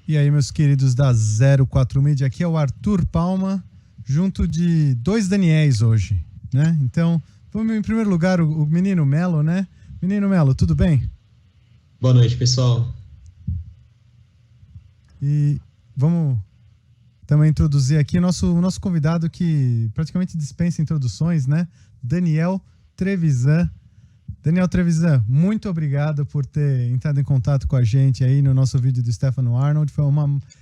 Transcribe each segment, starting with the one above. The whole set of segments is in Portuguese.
E aí, meus queridos da 04 Media, aqui é o Arthur Palma, junto de dois Daniéis hoje, né? Então, vamos em primeiro lugar o menino Melo, né? Menino Melo, tudo bem? Boa noite, pessoal. E vamos também introduzir aqui o nosso convidado que praticamente dispensa introduções, né? Daniel Trevisan. Daniel Trevisan, muito obrigado por ter entrado em contato com a gente aí no nosso vídeo do Stefano Arnold.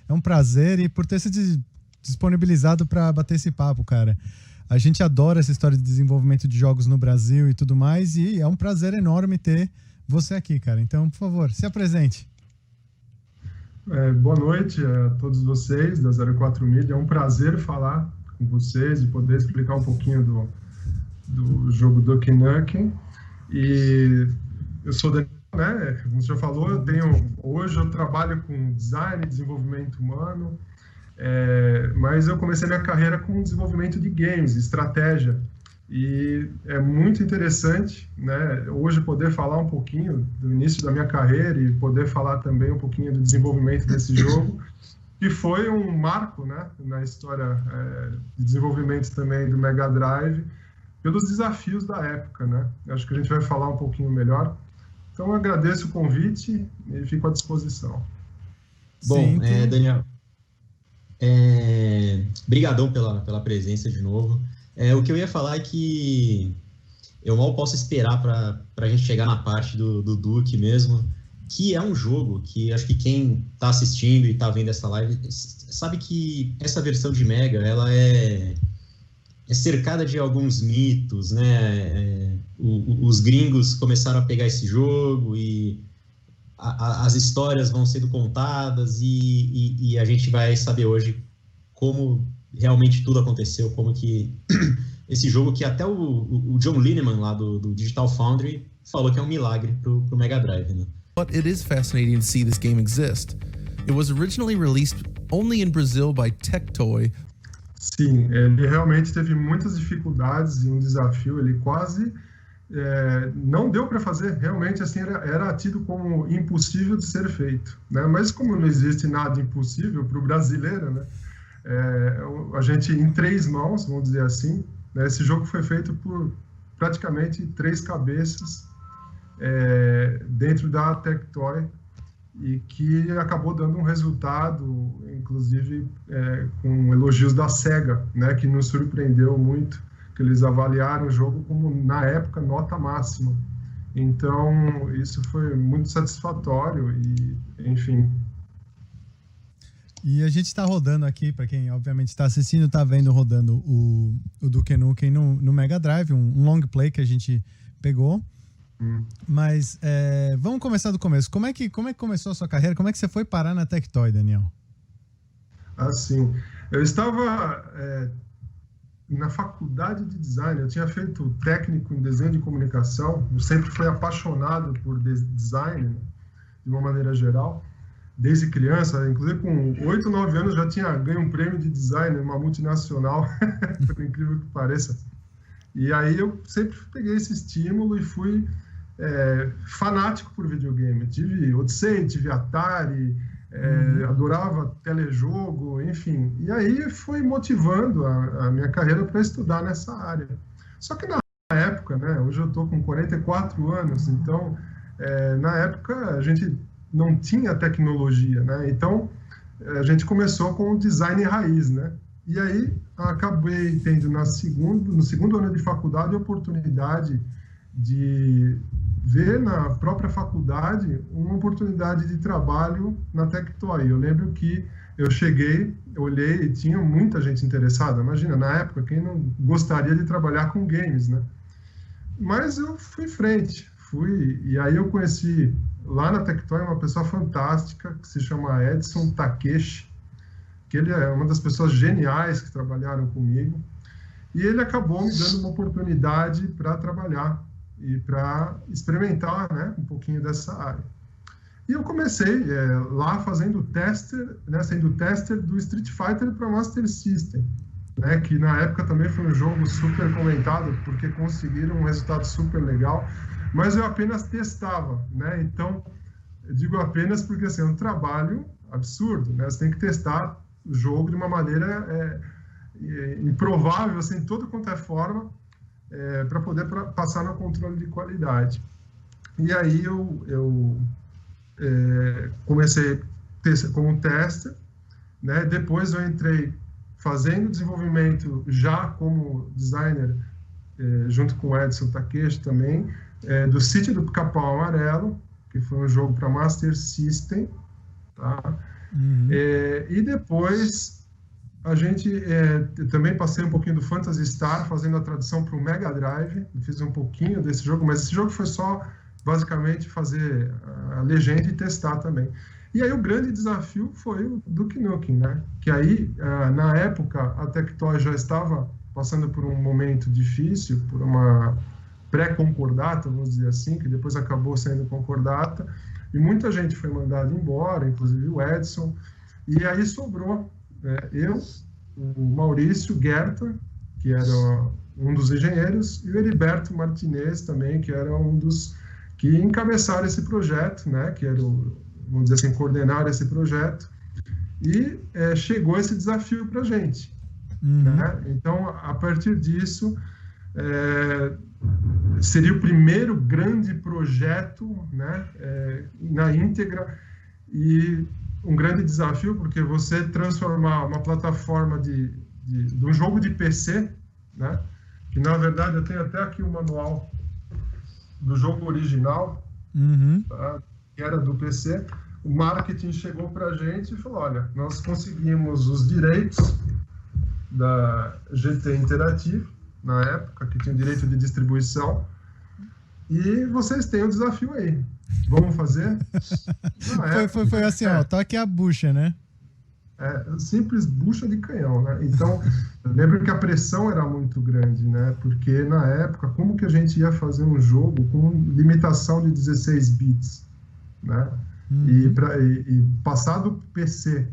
É um prazer e por ter se disponibilizado para bater esse papo, cara. A gente adora essa história de desenvolvimento de jogos no Brasil e tudo mais, e é um prazer enorme ter você aqui, cara. Então, por favor, se apresente. Boa noite a todos vocês da 04 Media. É um prazer falar com vocês e poder explicar um pouquinho do jogo Duck Nukem. E eu sou Daniel, né? Como você já falou, hoje eu trabalho com design e desenvolvimento humano, mas eu comecei minha carreira com desenvolvimento de games, estratégia. E é muito interessante, né, hoje poder falar um pouquinho do início da minha carreira e poder falar também um pouquinho do desenvolvimento desse jogo, que foi um marco, né, na história de desenvolvimento também do Mega Drive, pelos desafios da época, né? Acho que a gente vai falar um pouquinho melhor. Então, eu agradeço o convite e fico à disposição. Bom, Daniel, brigadão pela presença de novo. O que eu ia falar é que eu mal posso esperar para a gente chegar na parte do Duke mesmo, que é um jogo que acho que quem está assistindo e está vendo essa live sabe que essa versão de Mega, ela é cercada de alguns mitos, né? Os gringos começaram a pegar esse jogo e as histórias vão sendo contadas e a gente vai saber hoje como realmente tudo aconteceu, como que esse jogo que até o John Lineman lá do Digital Foundry falou que é um milagre pro Mega Drive, né? But it is fascinating to see this game exist. It was originally released only in Brazil by Tectoy. Sim, ele realmente teve muitas dificuldades e um desafio, ele quase não deu para fazer, realmente assim era tido como impossível de ser feito, né? Mas como não existe nada impossível para o brasileiro, né? A gente em 3 mãos, vamos dizer assim, né? Esse jogo foi feito por praticamente 3 cabeças dentro da Tectoy, e que acabou dando um resultado, inclusive com elogios da SEGA, né, que nos surpreendeu muito, que eles avaliaram o jogo como, na época, nota máxima. Então, isso foi muito satisfatório e, enfim. E a gente está rodando aqui, para quem obviamente está assistindo, está vendo rodando o Duke Nukem no Mega Drive, um long play que a gente pegou. Mas vamos começar do começo. Como é que começou a sua carreira? Como é que você foi parar na Tectoy, Daniel? Assim, eu estava na faculdade de design. Eu tinha feito técnico em desenho de comunicação. Eu sempre fui apaixonado por design, né, de uma maneira geral, desde criança. Inclusive, com 8, 9 anos, já tinha ganho um prêmio de design em uma multinacional, por incrível que pareça. E aí eu sempre peguei esse estímulo e fui fanático por videogame. Tive Odyssey, tive Atari, adorava telejogo, enfim. E aí foi motivando a minha carreira para estudar nessa área. Só que na época, né, hoje eu estou com 44 anos, então na época a gente não tinha tecnologia, né? Então a gente começou com o design raiz, né? E aí acabei tendo no segundo ano de faculdade a oportunidade de ver na própria faculdade uma oportunidade de trabalho na Tectoy. Eu lembro que eu cheguei, olhei e tinha muita gente interessada. Imagina, na época, quem não gostaria de trabalhar com games, né? Mas eu fui em frente, e aí eu conheci lá na Tectoy uma pessoa fantástica que se chama Edson Takeshi, que ele é uma das pessoas geniais que trabalharam comigo, e ele acabou me dando uma oportunidade para trabalhar e para experimentar, né, um pouquinho dessa área. E eu comecei lá fazendo tester, né, sendo tester do Street Fighter para Master System, né, que na época também foi um jogo super comentado, porque conseguiram um resultado super legal, mas eu apenas testava, né? Então, eu digo apenas porque assim, é um trabalho absurdo, né? Você tem que testar o jogo de uma maneira improvável, assim, de toda quanto é forma, para poder passar no controle de qualidade. E aí eu comecei como tester, né? Depois eu entrei fazendo desenvolvimento já como designer, junto com o Edson Takeshi também, do Sítio do Pica-Pau Amarelo, que foi um jogo para Master System, tá? Uhum. E depois a gente também passei um pouquinho do Phantasy Star, fazendo a tradução para o Mega Drive, fiz um pouquinho desse jogo, mas esse jogo foi só basicamente fazer a legenda e testar também. E aí o grande desafio foi o Duke Nukem, né? Que aí, na época, a Tectoy já estava passando por um momento difícil, por uma pré-concordata, vamos dizer assim, que depois acabou sendo concordata, e muita gente foi mandada embora, inclusive o Edson, e aí sobrou eu, o Maurício Guerta, que era um dos engenheiros, e o Heriberto Martinez também, que era um dos que encabeçaram esse projeto, né, que era vamos dizer assim, coordenar esse projeto, e chegou esse desafio para a gente. Uhum. Né? Então, a partir disso, seria o primeiro grande projeto, né, na íntegra, e um grande desafio, porque você transformar uma plataforma de um jogo de PC, né, que na verdade eu tenho até aqui o manual do jogo original, uhum. Tá, que era do PC, o marketing chegou para a gente e falou, olha, nós conseguimos os direitos da GT Interativo, na época, que tinha direito de distribuição, e vocês têm o desafio aí. Vamos fazer? Foi assim, ó, toque a bucha, né? Simples bucha de canhão, né? Então, eu lembro que a pressão era muito grande, né? Porque, na época, como que a gente ia fazer um jogo com limitação de 16 bits, né? Uhum. E passar do PC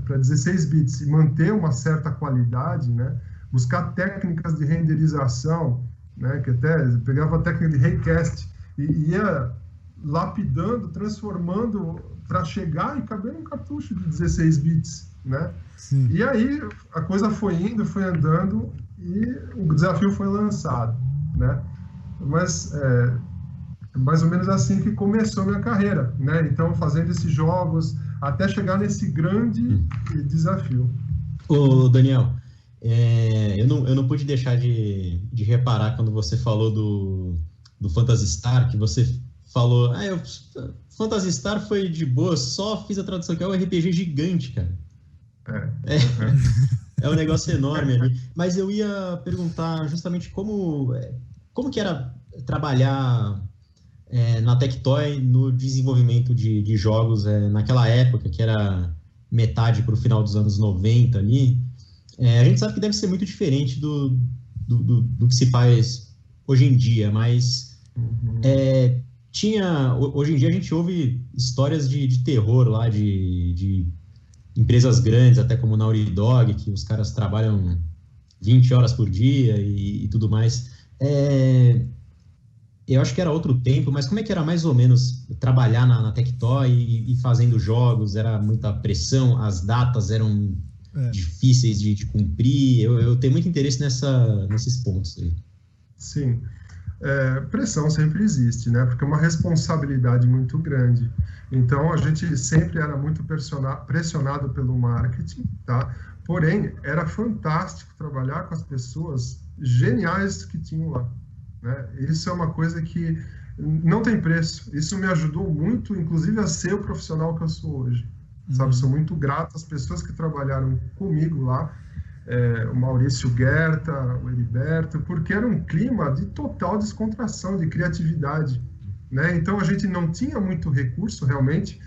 para 16 bits e manter uma certa qualidade, né? Buscar técnicas de renderização, né? Que até pegava a técnica de raycast e ia lapidando, transformando para chegar e caber num cartucho de 16 bits, né? Sim. E aí a coisa foi indo, foi andando e o desafio foi lançado, né? Mas mais ou menos assim que começou a minha carreira, né? Então, fazendo esses jogos até chegar nesse grande desafio. Ô, Daniel, eu não pude deixar de reparar quando você falou do Phantasy Star, que você falou, Phantasy Star foi de boa, só fiz a tradução, que é um RPG gigante, cara. É um negócio enorme ali. Mas eu ia perguntar justamente como que era trabalhar na Tectoy no desenvolvimento de jogos naquela época, que era metade para o final dos anos 90 ali. A gente sabe que deve ser muito diferente do que se faz hoje em dia, mas hoje em dia a gente ouve histórias de terror lá, de empresas grandes, até como Naughty Dog, que os caras trabalham 20 horas por dia e tudo mais. Eu acho que era outro tempo, mas como é que era mais ou menos trabalhar na Tectoy e fazendo jogos? Era muita pressão, as datas eram difíceis de cumprir? Eu tenho muito interesse nesses pontos aí. Sim. Pressão sempre existe, né? Porque é uma responsabilidade muito grande. Então, a gente sempre era muito pressionado pelo marketing, tá? Porém, era fantástico trabalhar com as pessoas geniais que tinham lá, né? Isso é uma coisa que não tem preço. Isso me ajudou muito, inclusive, a ser o profissional que eu sou hoje. Sabe? Sou muito grato às pessoas que trabalharam comigo lá, o Maurício Guerta, o Heriberto, porque era um clima de total descontração, de criatividade, né? Então, a gente não tinha muito recurso, realmente,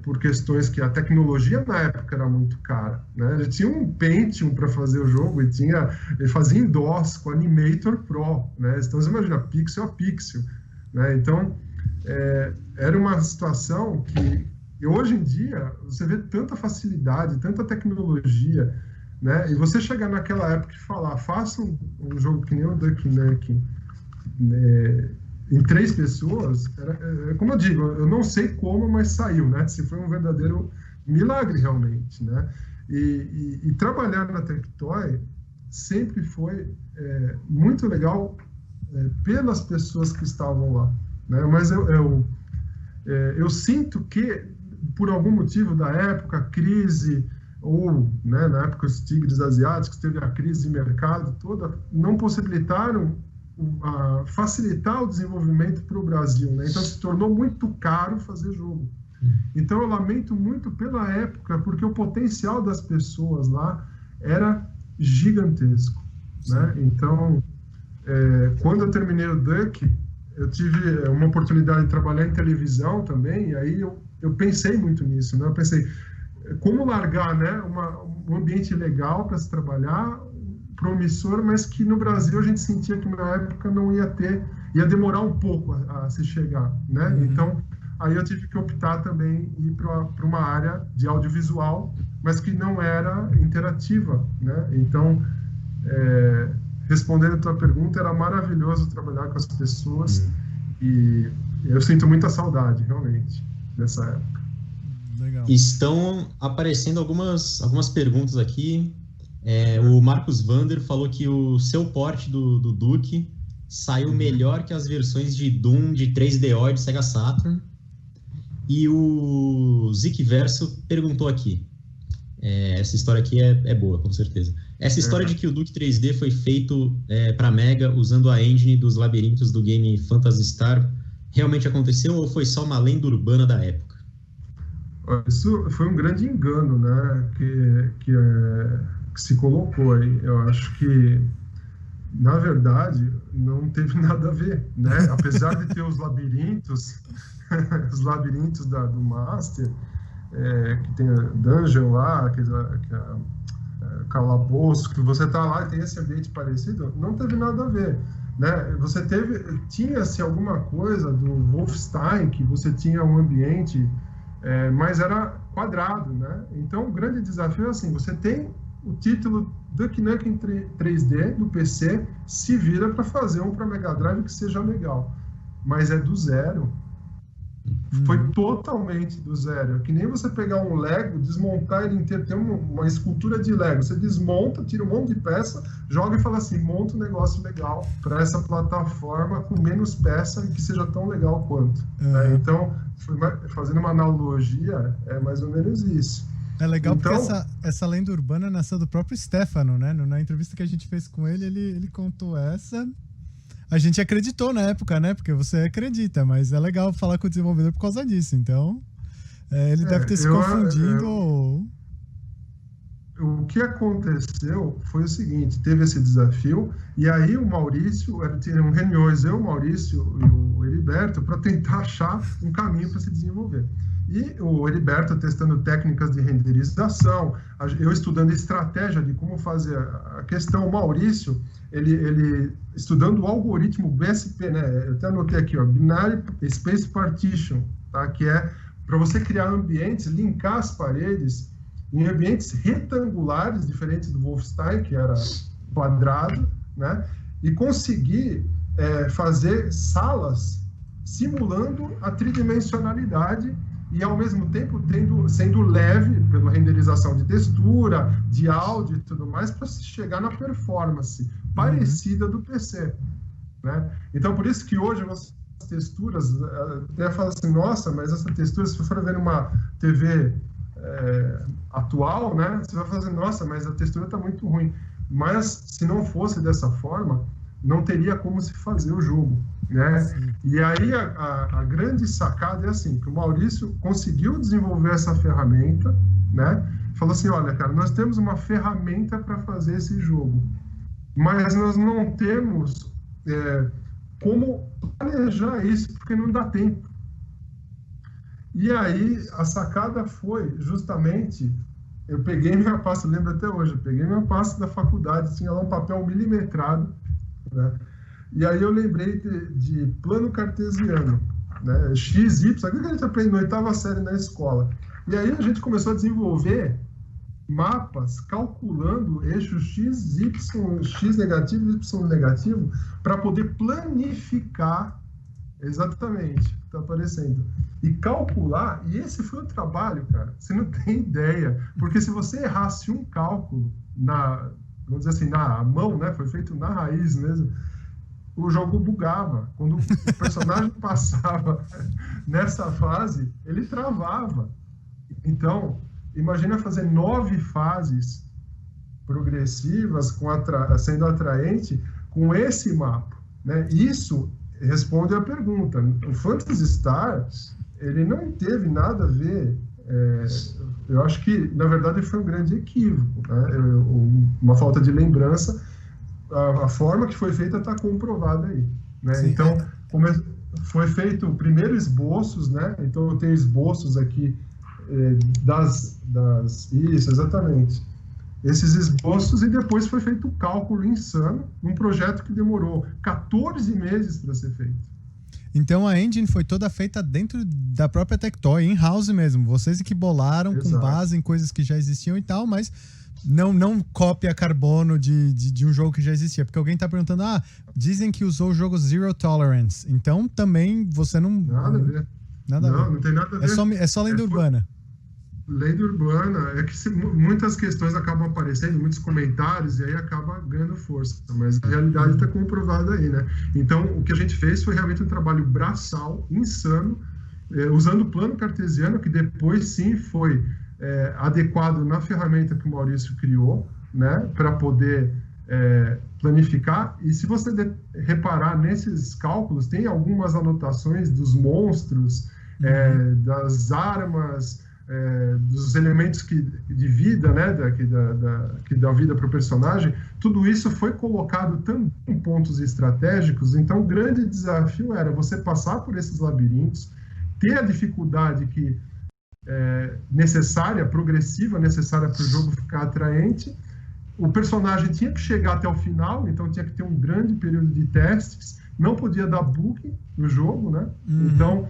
por questões que a tecnologia na época era muito cara, né? A gente tinha um Pentium para fazer o jogo e fazia em DOS com Animator Pro, né? Então, você imagina, pixel a pixel, né? Então, era uma situação que hoje em dia você vê tanta facilidade, tanta tecnologia, né? E você chegar naquela época e falar, faça um jogo que nem o Duke Nukem, em 3 pessoas, como eu digo, eu não sei como, mas saiu, né? Se foi um verdadeiro milagre realmente, né? E trabalhar na Tectoy sempre foi muito legal pelas pessoas que estavam lá, né? Mas eu sinto que, por algum motivo da época, crise, ou né, na época os tigres asiáticos, teve a crise de mercado toda, não possibilitaram facilitar o desenvolvimento para o Brasil, né? Então se tornou muito caro fazer jogo. Então eu lamento muito pela época, porque o potencial das pessoas lá era gigantesco, né? Então quando eu terminei o Duck, eu tive uma oportunidade de trabalhar em televisão também, e aí eu pensei muito nisso, né? Eu pensei, como largar, né, um ambiente legal para se trabalhar, promissor, mas que no Brasil a gente sentia que na época não ia ia demorar um pouco a se chegar, né? Uhum. Então, aí eu tive que optar também ir para uma área de audiovisual, mas que não era interativa, né? Então, respondendo a tua pergunta, era maravilhoso trabalhar com as pessoas e eu sinto muita saudade, realmente, dessa época. Legal. Estão aparecendo algumas perguntas aqui. O Marcos Vander falou que o seu port do Duke saiu melhor que as versões de Doom de 3DO e de Sega Saturn. E o Zic Verso perguntou aqui. Essa história aqui é boa, com certeza. Essa história de que o Duke 3D foi feito para Mega usando a engine dos labirintos do game Phantasy Star realmente aconteceu ou foi só uma lenda urbana da época? Isso foi um grande engano, né, que se colocou aí. Eu acho que, na verdade, não teve nada a ver, né? Apesar de ter os labirintos, do Master, que tem a dungeon lá, que é calabouço, que você tá lá e tem esse ambiente parecido, não teve nada a ver, né? Tinha-se alguma coisa do Wolfenstein, que você tinha um ambiente, mas era quadrado, né? Então, o grande desafio é assim, você tem o título Duke Nukem 3D do PC, se vira para fazer um para Mega Drive que seja legal, mas é do zero. Foi totalmente do zero. É que nem você pegar um Lego, desmontar ele inteiro, tem uma escultura de Lego, você desmonta, tira um monte de peça, joga e fala assim, monta um negócio legal para essa plataforma com menos peça e que seja tão legal quanto. Né? Então, fazendo uma analogia, é mais ou menos isso. É legal então, porque essa lenda urbana nasceu do próprio Stefano, né? Na entrevista que a gente fez com ele, ele contou essa. A gente acreditou na época, né? Porque você acredita, mas é legal falar com o desenvolvedor por causa disso. Então, ele deve ter se confundido. O que aconteceu foi o seguinte, teve esse desafio, e aí o Maurício, eram reuniões, o Maurício e o Heriberto, para tentar achar um caminho para se desenvolver. E o Heriberto testando técnicas de renderização, eu estudando estratégia de como fazer a questão, o Maurício, ele estudando o algoritmo BSP, né? Eu até anotei aqui, ó, Binary Space Partition, tá? Que é para você criar ambientes, linkar as paredes em ambientes retangulares, diferentes do Wolfenstein, que era quadrado, né? E conseguir fazer salas simulando a tridimensionalidade e, ao mesmo tempo, sendo leve pela renderização de textura, de áudio e tudo mais, para chegar na performance parecida do PC. Né? Então, por isso que hoje as texturas, até fala assim, nossa, mas essa textura, se você for ver numa TV atual, né, você vai fazer, nossa, mas a textura está muito ruim. Mas, se não fosse dessa forma, não teria como se fazer o jogo. Né? E aí a grande sacada é assim, que o Maurício conseguiu desenvolver essa ferramenta, né? Falou assim, olha, cara, nós temos uma ferramenta para fazer esse jogo, mas nós não temos como planejar isso, porque não dá tempo. E aí a sacada foi justamente, eu peguei minha pasta, lembro até hoje, eu peguei minha pasta da faculdade, tinha lá um papel milimetrado, né? E aí eu lembrei de plano cartesiano, né? X, Y, aquilo que a gente aprende na 8ª série na escola. E aí a gente começou a desenvolver mapas calculando eixo X, Y, X negativo, Y negativo, para poder planificar Exatamente, está aparecendo. E calcular, e esse foi o trabalho, cara, você não tem ideia, porque se você errasse um cálculo vamos dizer assim, na mão, né, foi feito na raiz mesmo, o jogo bugava. Quando o personagem passava nessa fase, ele travava. Então, imagina fazer 9 fases progressivas sendo atraente com esse mapa, né? Isso responde à pergunta. O Phantasy Star, ele não teve nada a ver. Eu acho que, na verdade, foi um grande equívoco, né? Uma falta de lembrança. A forma que foi feita está comprovada aí, né? Sim, então, foi feito primeiro esboços, né? Então, eu tenho esboços aqui Isso, exatamente. Esses esboços, e depois foi feito o cálculo insano, num projeto que demorou 14 meses para ser feito. Então a engine foi toda feita dentro da própria Tectoy, in-house mesmo. Vocês que bolaram com base em coisas que já existiam e tal, mas não cópia carbono de um jogo que já existia. Porque alguém tá perguntando, dizem que usou o jogo Zero Tolerance. Então também você não... Nada a ver. Não tem nada a ver. É só lenda urbana. Lenda urbana, é que muitas questões acabam aparecendo, muitos comentários, e aí acaba ganhando força, mas a realidade está comprovada aí, né? Então, o que a gente fez foi realmente um trabalho braçal, insano, usando o plano cartesiano, que depois sim foi adequado na ferramenta que o Maurício criou, né, para poder planificar. E se você reparar nesses cálculos, tem algumas anotações dos monstros, das armas, dos elementos de vida, né, que dá vida para o personagem. Tudo isso foi colocado também em pontos estratégicos. Então, o grande desafio era você passar por esses labirintos, ter a dificuldade necessária, progressiva, necessária para o jogo ficar atraente. O personagem tinha que chegar até o final, então tinha que ter um grande período de testes, não podia dar bug no jogo, né? Então,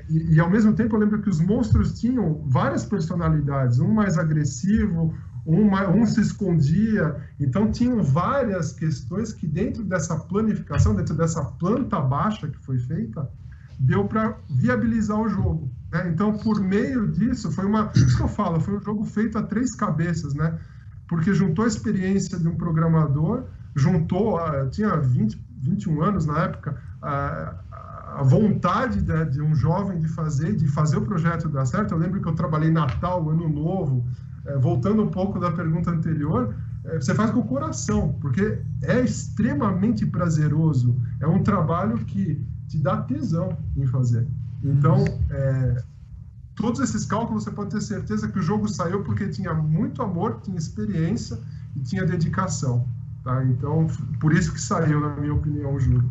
e ao mesmo tempo eu lembro que os monstros tinham várias personalidades, um mais agressivo, um se escondia, então tinham várias questões que dentro dessa planificação, dentro dessa planta baixa que foi feita, deu para viabilizar o jogo, né? Então, por meio disso, isso que eu falo, foi um jogo feito a 3 cabeças, né? Porque juntou a experiência de um programador, tinha 21 anos na época, a vontade de um jovem de fazer o projeto dar certo. Eu lembro que eu trabalhei Natal, Ano Novo, voltando um pouco da pergunta anterior, você faz com o coração, porque é extremamente prazeroso, é um trabalho que te dá tesão em fazer. Então, todos esses cálculos você pode ter certeza que o jogo saiu porque tinha muito amor, tinha experiência e tinha dedicação, tá? Então, por isso que saiu, na minha opinião, o jogo.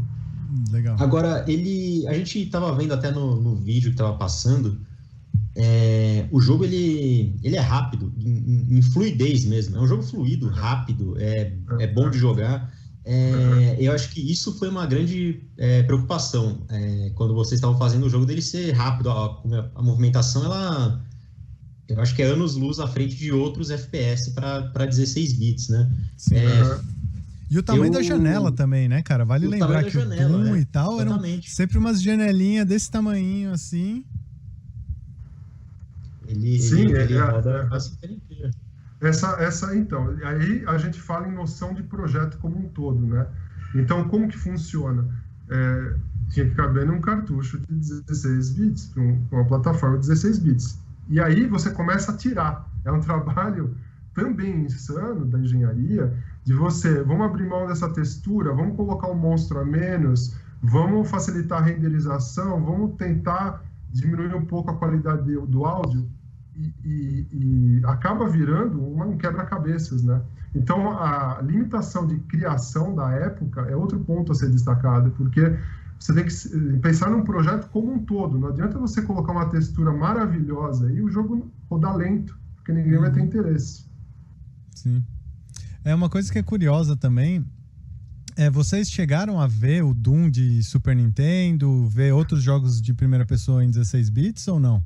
Legal. Agora, a gente estava vendo até no vídeo que estava passando, o jogo ele é rápido, em fluidez mesmo. É um jogo fluido, rápido, é bom de jogar. Eu acho que isso foi uma grande preocupação quando vocês estavam fazendo o jogo dele ser rápido. A movimentação, eu acho que é anos-luz à frente de outros FPS para 16 bits, né? Sim, e o tamanho da janela também, né, cara? Vale lembrar que o Doom e tal eram sempre umas janelinhas desse tamanhinho, assim. Ele roda a super inteira. Então, aí a gente fala em noção de projeto como um todo, né? Então, como que funciona? Tinha que caber num cartucho de 16 bits, com uma plataforma de 16 bits. E aí você começa a tirar. É um trabalho também insano da engenharia, vamos abrir mão dessa textura, vamos colocar um monstro a menos, vamos facilitar a renderização, vamos tentar diminuir um pouco a qualidade do áudio, e acaba virando um quebra-cabeças, né? Então, a limitação de criação da época é outro ponto a ser destacado, porque você tem que pensar num projeto como um todo. Não adianta você colocar uma textura maravilhosa e o jogo rodar lento, porque ninguém vai ter interesse. Sim. Uma coisa que é curiosa também, vocês chegaram a ver o Doom de Super Nintendo, ver outros jogos de primeira pessoa em 16 bits ou não?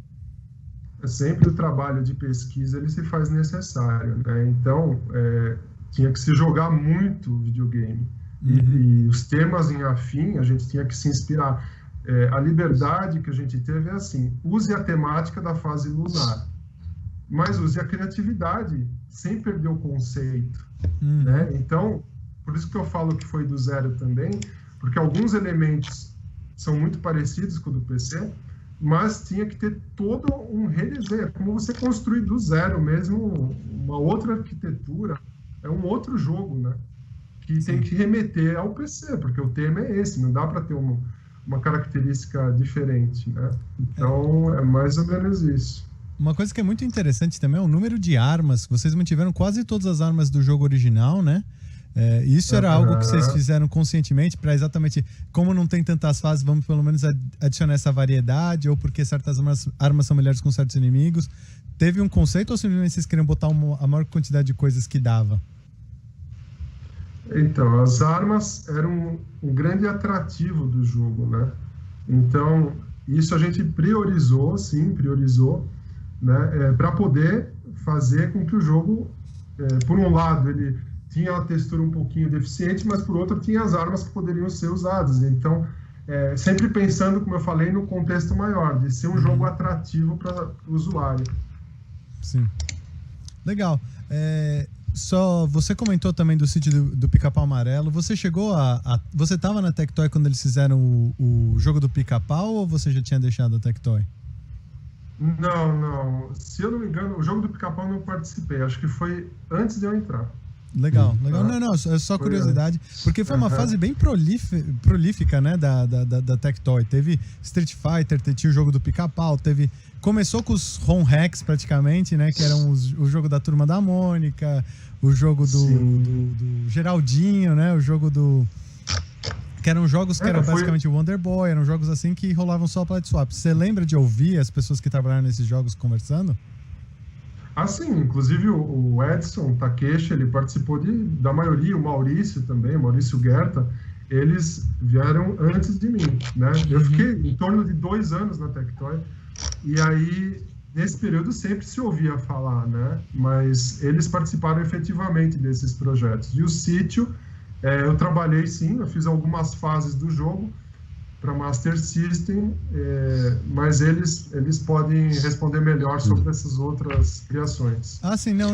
Sempre o trabalho de pesquisa ele se faz necessário, né? Então, tinha que se jogar muito videogame. E os temas em afim, a gente tinha que se inspirar. A liberdade que a gente teve é assim, use a temática da fase lunar, mas use a criatividade, sem perder o conceito, né? Então, por isso que eu falo que foi do zero também, porque alguns elementos são muito parecidos com o do PC, mas tinha que ter todo um redesenho, como você construir do zero mesmo uma outra arquitetura, é um outro jogo, né? Que tem que remeter ao PC, porque o tema é esse, não dá para ter uma característica diferente, né? Então, é mais ou menos isso. Uma coisa que é muito interessante também é o número de armas. Vocês mantiveram quase todas as armas do jogo original, né? Isso era algo que vocês fizeram conscientemente para exatamente, como não tem tantas fases, vamos pelo menos adicionar essa variedade, ou porque certas armas são melhores com certos inimigos. Teve um conceito ou simplesmente vocês queriam botar a maior quantidade de coisas que dava? Então, as armas eram um grande atrativo do jogo, né? Então, isso a gente priorizou, né? Para poder fazer com que o jogo, por um lado, ele tinha a textura um pouquinho deficiente, mas por outro tinha as armas que poderiam ser usadas. Então, sempre pensando, como eu falei, no contexto maior, de ser um jogo atrativo para o usuário. Sim. Legal. Só você comentou também do sítio do Pica-Pau Amarelo. Você chegou você estava na Tectoy quando eles fizeram o jogo do Pica-Pau ou você já tinha deixado a Tectoy? Não. Se eu não me engano, o jogo do Pica-Pau eu não participei. Acho que foi antes de eu entrar. Legal. Não, é só curiosidade. Porque foi uma fase bem prolífica, né, da Tectoy. Teve Street Fighter, tinha o jogo do Pica-Pau, começou com os ROM hacks praticamente, né, que eram o jogo da Turma da Mônica, o jogo do Geraldinho, né, o jogo que eram jogos que eram basicamente o Wonder Boy, eram jogos assim que rolavam só plat swap. Você lembra de ouvir as pessoas que trabalharam nesses jogos conversando? Sim, inclusive o Edson Takeshi, ele participou da maioria, o Maurício também, o Maurício Guerta, eles vieram antes de mim, né? Eu fiquei em torno de 2 anos na Tectoy, e aí, nesse período, sempre se ouvia falar, né? Mas eles participaram efetivamente desses projetos. E o sítio, eu trabalhei sim, eu fiz algumas fases do jogo para Master System, mas eles podem responder melhor sobre essas outras criações. Sim, não,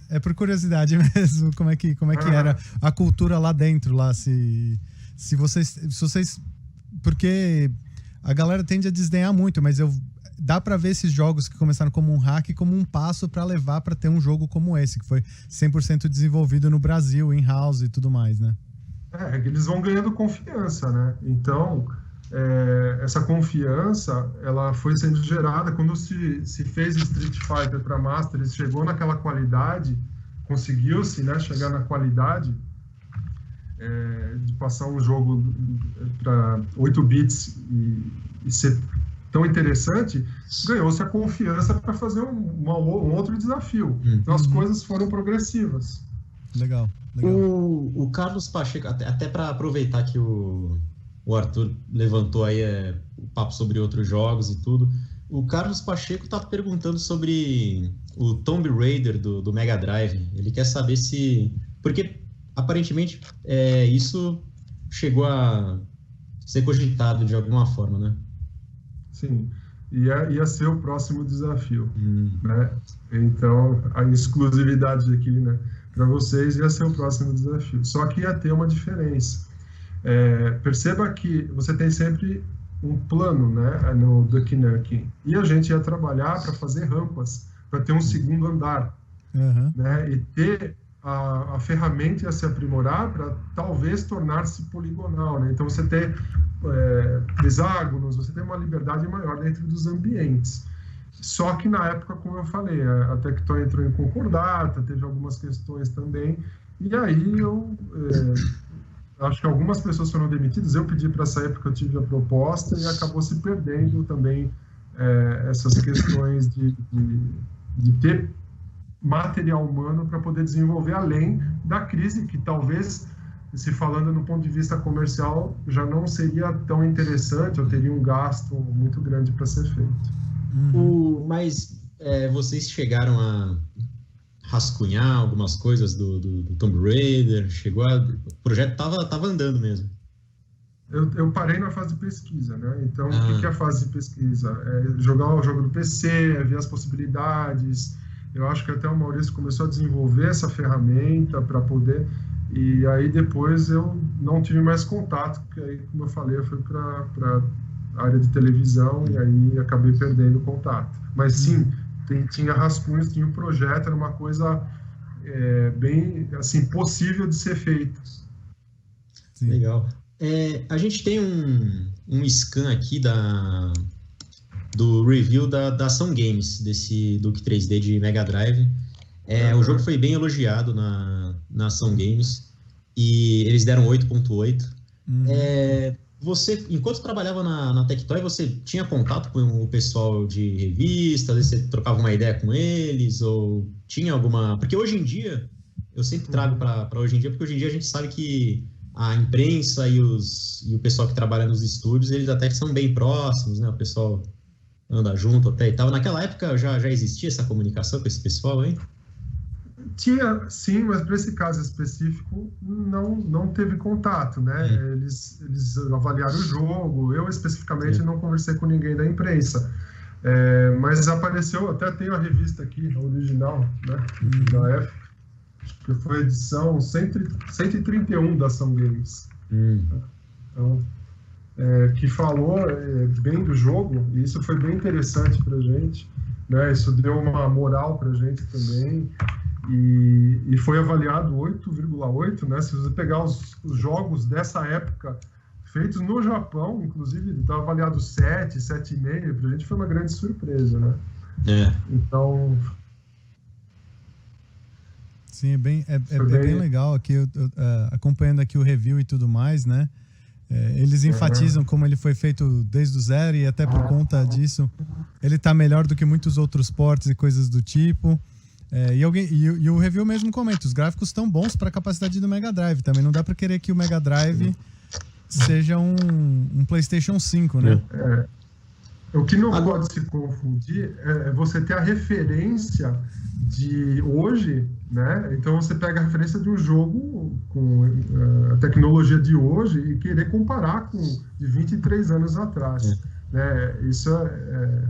é por curiosidade mesmo, como é que era a cultura lá dentro, lá, se vocês, porque a galera tende a desdenhar muito, mas dá para ver esses jogos que começaram como um hack como um passo para levar para ter um jogo como esse, que foi 100% desenvolvido no Brasil, in-house e tudo mais, né? Eles vão ganhando confiança, né? Então, essa confiança, ela foi sendo gerada quando se fez Street Fighter para Master, ele chegou naquela qualidade, conseguiu-se, né, chegar na qualidade de passar um jogo para 8 bits e ser tão interessante, ganhou-se a confiança para fazer um outro desafio. Então, as coisas foram progressivas. Legal. O Carlos Pacheco, até para aproveitar que o Arthur levantou aí o papo sobre outros jogos e tudo, o Carlos Pacheco está perguntando sobre o Tomb Raider do Mega Drive. Ele quer saber porque aparentemente isso chegou a ser cogitado de alguma forma, né? Sim, ia ser o próximo desafio, né? Então, a exclusividade aqui, né, para vocês ia ser o próximo desafio. Só que ia ter uma diferença. Perceba que você tem sempre um plano, né, no Duck Nukem. E a gente ia trabalhar para fazer rampas, para ter um segundo andar, né, e ter a ferramenta ia se aprimorar para talvez tornar-se poligonal, né? Então você tem hexágonos, você tem uma liberdade maior dentro dos ambientes. Só que na época, como eu falei, a Tectoy entrou em concordata, teve algumas questões também, e aí eu acho que algumas pessoas foram demitidas, eu pedi para sair porque eu tive a proposta e acabou se perdendo também essas questões de ter material humano para poder desenvolver além da crise, que talvez, se falando no ponto de vista comercial, já não seria tão interessante, ou teria um gasto muito grande para ser feito. Mas vocês chegaram a rascunhar algumas coisas do Tomb Raider? O projeto tava andando mesmo? Eu parei na fase de pesquisa, né? Então, o que é a fase de pesquisa? É jogar o jogo do PC, é ver as possibilidades. Eu acho que até o Maurício começou a desenvolver essa ferramenta para poder... E aí, depois, eu não tive mais contato, porque aí, como eu falei, eu fui para a área de televisão e aí acabei perdendo o contato. Mas, sim, tinha rascunhos, tinha um projeto, era uma coisa bem, assim, possível de ser feita. Sim. Legal. A gente tem um scan aqui do review da Ação Games, desse Duke 3D de Mega Drive. O jogo foi bem elogiado na Ação Games e eles deram 8.8. Você, enquanto trabalhava na Tectoy, você tinha contato com o pessoal de revista? Às vezes você trocava uma ideia com eles? Ou tinha alguma... Porque hoje em dia, eu sempre trago para hoje em dia, porque hoje em dia a gente sabe que a imprensa e o pessoal que trabalha nos estúdios, eles até são bem próximos, né? O pessoal anda junto até e tal. Naquela época já existia essa comunicação com esse pessoal, hein? Tinha, sim, mas para esse caso específico não teve contato, né? Eles avaliaram o jogo, eu especificamente não conversei com ninguém da imprensa. Mas apareceu, até tem a revista aqui, a original, né? Da F, que foi a edição 131 da Ação Games. Então, que falou bem do jogo, e isso foi bem interessante para a gente, né? Isso deu uma moral para a gente também, e foi avaliado 8,8, né? Se você pegar os jogos dessa época, feitos no Japão, inclusive, estava avaliado 7, 7,5, para a gente foi uma grande surpresa, né? Então... Sim, é bem legal aqui, acompanhando aqui o review e tudo mais, né? Eles enfatizam como ele foi feito desde o zero e até por conta disso ele tá melhor do que muitos outros ports e coisas do tipo. E o review mesmo comenta, os gráficos estão bons para a capacidade do Mega Drive. Também não dá para querer que o Mega Drive seja um PlayStation 5, né? O que não pode se confundir é você ter a referência de hoje, né? Então você pega a referência de um jogo com a tecnologia de hoje e querer comparar com de 23 anos atrás, né? Isso é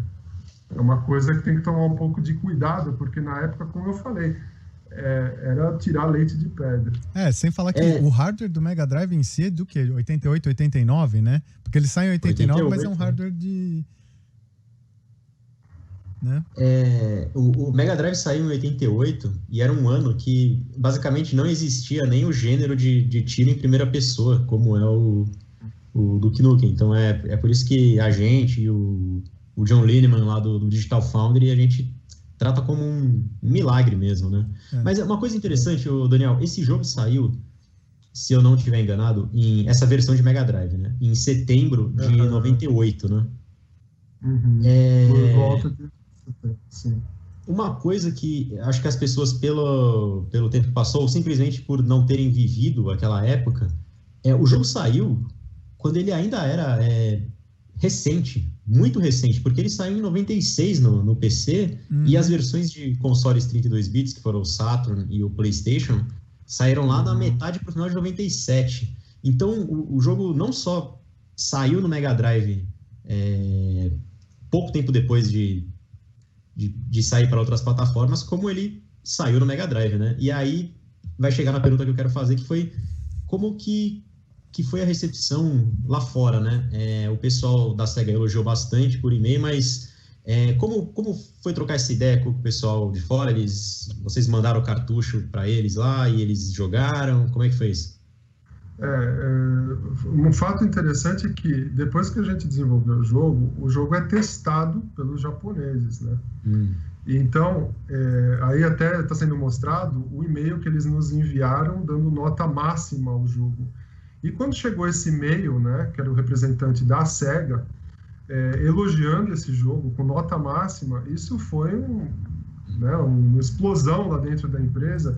uma coisa que tem que tomar um pouco de cuidado, porque na época, como eu falei, era tirar leite de pedra. Sem falar que o hardware do Mega Drive em si é do que? 88, 89, né? Porque ele sai em 89, 88, mas é um hardware de... Né? O Mega Drive saiu em 88 e era um ano que basicamente não existia nem o gênero de tiro em primeira pessoa, como é o Duke Nukem. Então é por isso que a gente e o John Lineman lá do Digital Foundry, a gente trata como um milagre mesmo, né? Mas uma coisa interessante, Daniel, esse jogo saiu, se eu não estiver enganado, essa versão de Mega Drive, né? Em setembro de 98, né? Por volta de... Sim. Uma coisa que acho que as pessoas, pelo tempo que passou, ou simplesmente por não terem vivido aquela época, o jogo saiu quando ele ainda era recente, muito recente, porque ele saiu em 96 no PC, e as versões de consoles 32 bits, que foram o Saturn e o PlayStation, saíram lá na metade para o final de 97. Então, o jogo não só saiu no Mega Drive pouco tempo depois de sair para outras plataformas, como ele saiu no Mega Drive, né? E aí vai chegar na pergunta que eu quero fazer, que foi como que foi a recepção lá fora, né? O pessoal da SEGA elogiou bastante por e-mail, mas como foi trocar essa ideia com o pessoal de fora? Vocês mandaram o cartucho para eles lá e eles jogaram? Como é que foi isso? Um fato interessante é que depois que a gente desenvolveu o jogo é testado pelos japoneses, né? Então, aí até está sendo mostrado o e-mail que eles nos enviaram dando nota máxima ao jogo. E quando chegou esse e-mail, né, que era o representante da SEGA, elogiando esse jogo com nota máxima, isso foi uma explosão lá dentro da empresa,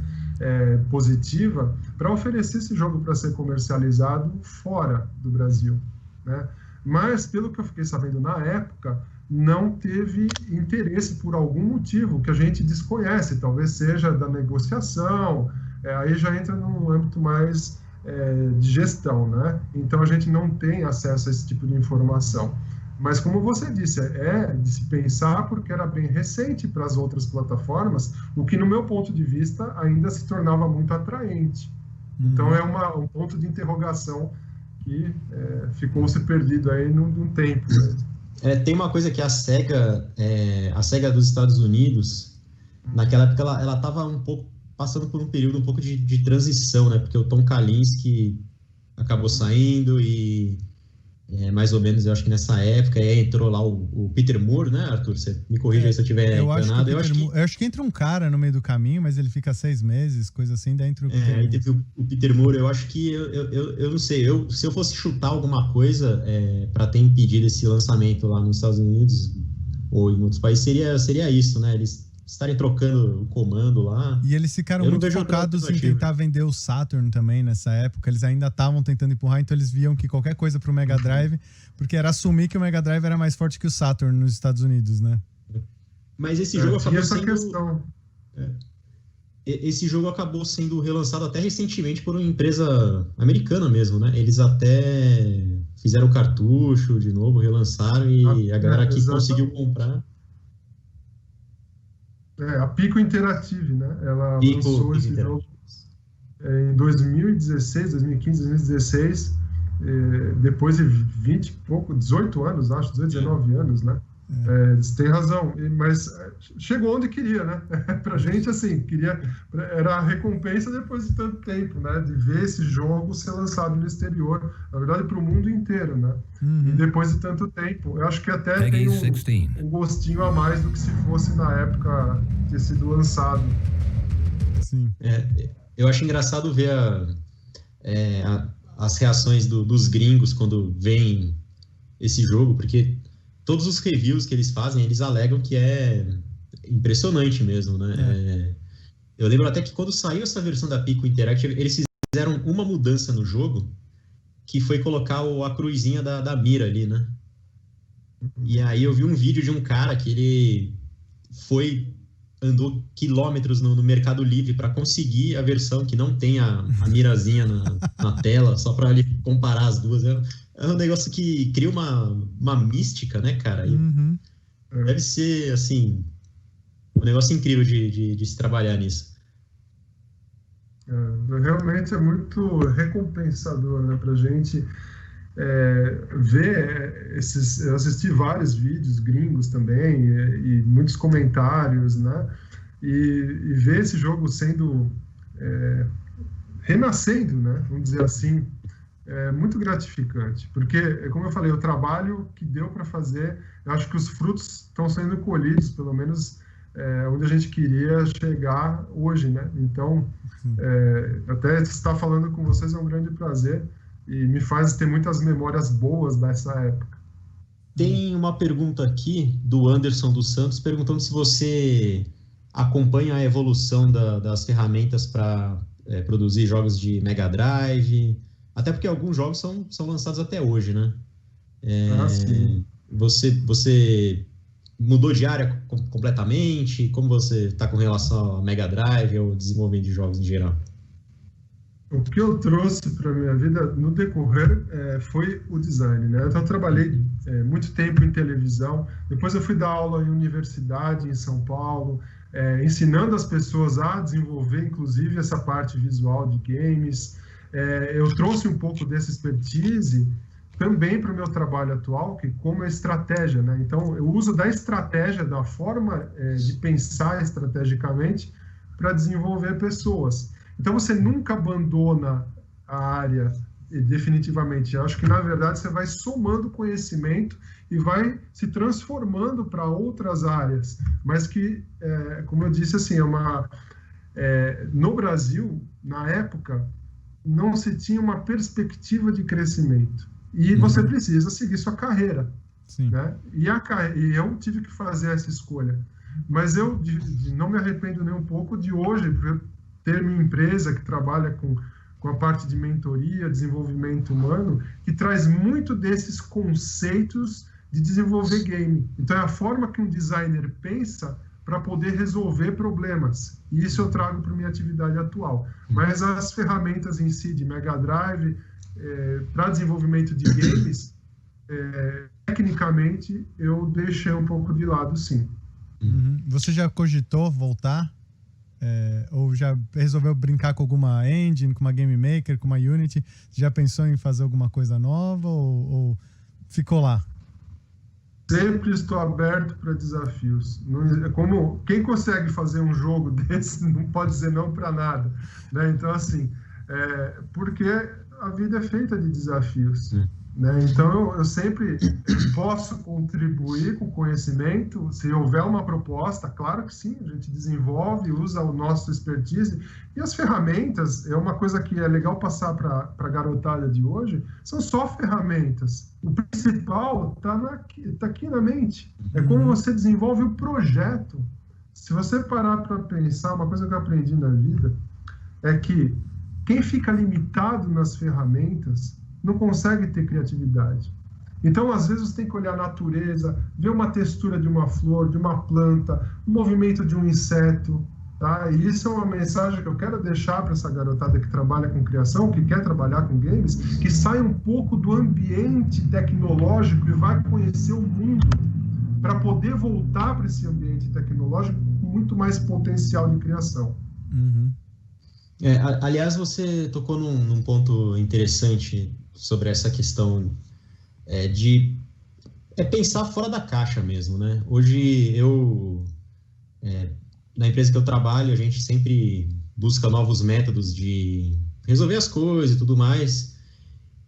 positiva, para oferecer esse jogo para ser comercializado fora do Brasil, né? Mas, pelo que eu fiquei sabendo na época, não teve interesse por algum motivo que a gente desconhece, talvez seja da negociação, aí já entra num âmbito mais de gestão, né? Então a gente não tem acesso a esse tipo de informação. Mas como você disse, é de se pensar porque era bem recente para as outras plataformas, o que no meu ponto de vista ainda se tornava muito atraente. Então é um ponto de interrogação que ficou-se perdido aí num tempo. Né? Tem uma coisa que a SEGA dos Estados Unidos, naquela época ela estava um pouco passando por um período um pouco de transição, né? Porque o Tom Kalinske acabou saindo e mais ou menos, eu acho que nessa época entrou lá o Peter Moore, né, Arthur? Você me corrija aí se eu estiver enganado. Eu acho que entra um cara no meio do caminho, mas ele fica 6 meses, coisa assim, daí entra o Peter Moore. Teve o Peter Moore, eu acho que, eu não sei, se eu fosse chutar alguma coisa para ter impedido esse lançamento lá nos Estados Unidos ou em outros países, seria isso, né? Eles estarem trocando o comando lá. E eles ficaram muito focados em tentar vender o Saturn também nessa época. Eles ainda estavam tentando empurrar, então eles viam que qualquer coisa pro Mega Drive, porque era assumir que o Mega Drive era mais forte que o Saturn nos Estados Unidos, né? Mas esse jogo acabou essa sendo... questão. Esse jogo acabou sendo relançado até recentemente por uma empresa americana mesmo, né? Eles até fizeram o cartucho de novo, relançaram e a galera aqui conseguiu comprar. A Pico Interactive, né? Ela lançou esse jogo em 2016, 2015, 2016, depois de 18 anos, acho, 19 anos, né? Você tem razão, mas chegou onde queria, né? Pra gente, assim, era a recompensa depois de tanto tempo, né? De ver esse jogo ser lançado no exterior, na verdade, para o mundo inteiro, né? E depois de tanto tempo, eu acho que até tem um gostinho a mais do que se fosse na época ter sido lançado. Sim. Eu acho engraçado ver as reações dos gringos quando veem esse jogo, porque todos os reviews que eles fazem, eles alegam que é impressionante mesmo, né? Eu lembro até que quando saiu essa versão da Pico Interactive, eles fizeram uma mudança no jogo, que foi colocar a cruzinha da mira ali, né? E aí eu vi um vídeo de um cara que ele andou quilômetros no Mercado Livre para conseguir a versão que não tem a mirazinha na tela, só para ele comparar as duas. É um negócio que cria uma mística, né, cara? E deve ser, assim, um negócio incrível de se trabalhar nisso. Realmente é muito recompensador, né, pra gente ver eu assisti vários vídeos gringos também e muitos comentários, né, e ver esse jogo sendo renascendo, né, vamos dizer assim, é muito gratificante, porque, como eu falei, o trabalho que deu para fazer, eu acho que os frutos estão sendo colhidos, pelo menos onde a gente queria chegar hoje, né? Então, até estar falando com vocês é um grande prazer e me faz ter muitas memórias boas dessa época. Tem uma pergunta aqui do Anderson dos Santos, perguntando se você acompanha a evolução das ferramentas para produzir jogos de Mega Drive, até porque alguns jogos são lançados até hoje, né? Sim. Você mudou de área completamente? Como você está com relação ao Mega Drive ou desenvolvimento de jogos em geral? O que eu trouxe para a minha vida no decorrer foi o design, né? Então, eu trabalhei muito tempo em televisão, depois eu fui dar aula em universidade em São Paulo, ensinando as pessoas a desenvolver, inclusive, essa parte visual de games. Eu trouxe um pouco dessa expertise também para o meu trabalho atual, que como estratégia, né? Então, eu uso da estratégia, da forma de pensar estrategicamente para desenvolver pessoas. Então, você nunca abandona a área definitivamente. Eu acho que, na verdade, você vai somando conhecimento e vai se transformando para outras áreas. Mas que, como eu disse, assim, no Brasil, na época, não se tinha uma perspectiva de crescimento. E você precisa seguir sua carreira. Sim. Né? E eu tive que fazer essa escolha. Mas eu não me arrependo nem um pouco de hoje ter minha empresa que trabalha com a parte de mentoria, desenvolvimento humano, que traz muito desses conceitos de desenvolver game. Então, é a forma que um designer pensa para poder resolver problemas. E isso eu trago para minha atividade atual. Mas as ferramentas em si de Mega Drive, para desenvolvimento de games, tecnicamente eu deixei um pouco de lado, sim. Você já cogitou voltar? Ou já resolveu brincar com alguma engine, com uma Game Maker, com uma Unity? Já pensou em fazer alguma coisa nova ou ficou lá? Sempre estou aberto para desafios. Quem consegue fazer um jogo desse não pode dizer não para nada, né? Então, assim, porque a vida é feita de desafios. Né? Então, eu sempre posso contribuir com conhecimento, se houver uma proposta, claro que sim, a gente desenvolve, usa o nosso expertise, e as ferramentas, é uma coisa que é legal passar para a garotada de hoje, são só ferramentas. O principal está aqui na mente, é como você desenvolve o projeto. Se você parar para pensar, uma coisa que eu aprendi na vida, é que quem fica limitado nas ferramentas não consegue ter criatividade. Então, às vezes, você tem que olhar a natureza, ver uma textura de uma flor, de uma planta, o movimento de um inseto, tá? E isso é uma mensagem que eu quero deixar para essa garotada que trabalha com criação, que quer trabalhar com games, que saia um pouco do ambiente tecnológico e vai conhecer o mundo, para poder voltar para esse ambiente tecnológico com muito mais potencial de criação. Aliás, você tocou num ponto interessante sobre essa questão de pensar fora da caixa mesmo, né? Hoje, na empresa que eu trabalho, a gente sempre busca novos métodos de resolver as coisas e tudo mais.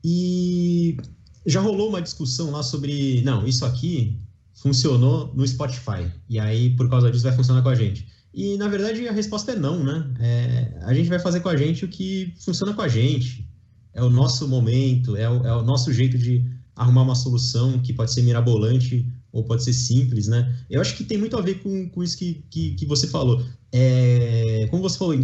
E já rolou uma discussão lá sobre, não, isso aqui funcionou no Spotify, e aí, por causa disso, vai funcionar com a gente. E, na verdade, a resposta é não, né? A gente vai fazer com a gente o que funciona com a gente. É o nosso momento, é o nosso jeito de arrumar uma solução que pode ser mirabolante ou pode ser simples, né? Eu acho que tem muito a ver com isso que você falou. Como você falou,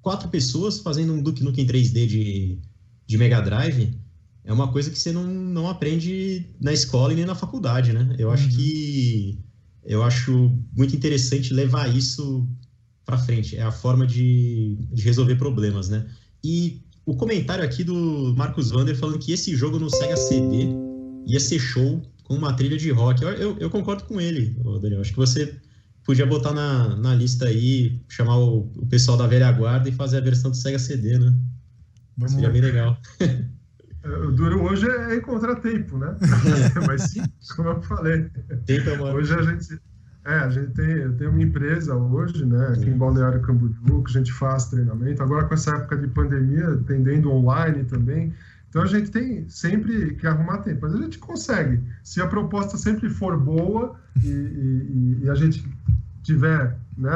4 pessoas fazendo um Duke Nukem 3D de Mega Drive é uma coisa que você não aprende na escola e nem na faculdade, né? Eu acho muito interessante levar isso para frente. É a forma de resolver problemas, né? E o comentário aqui do Marcos Vander falando que esse jogo no Sega CD ia ser show com uma trilha de rock. Eu concordo com ele, Daniel. Acho que você podia botar na lista aí, chamar o pessoal da velha guarda e fazer a versão do Sega CD, né? Seria bem legal. O duro hoje é encontrar tempo, né? Mas sim, como eu falei. Tempo é uma... Hoje eu tenho uma empresa hoje, né, aqui em Balneário Camboriú, que a gente faz treinamento. Agora, com essa época de pandemia, atendendo online também. Então, a gente tem sempre que arrumar tempo. Mas a gente consegue. Se a proposta sempre for boa e a gente tiver, né,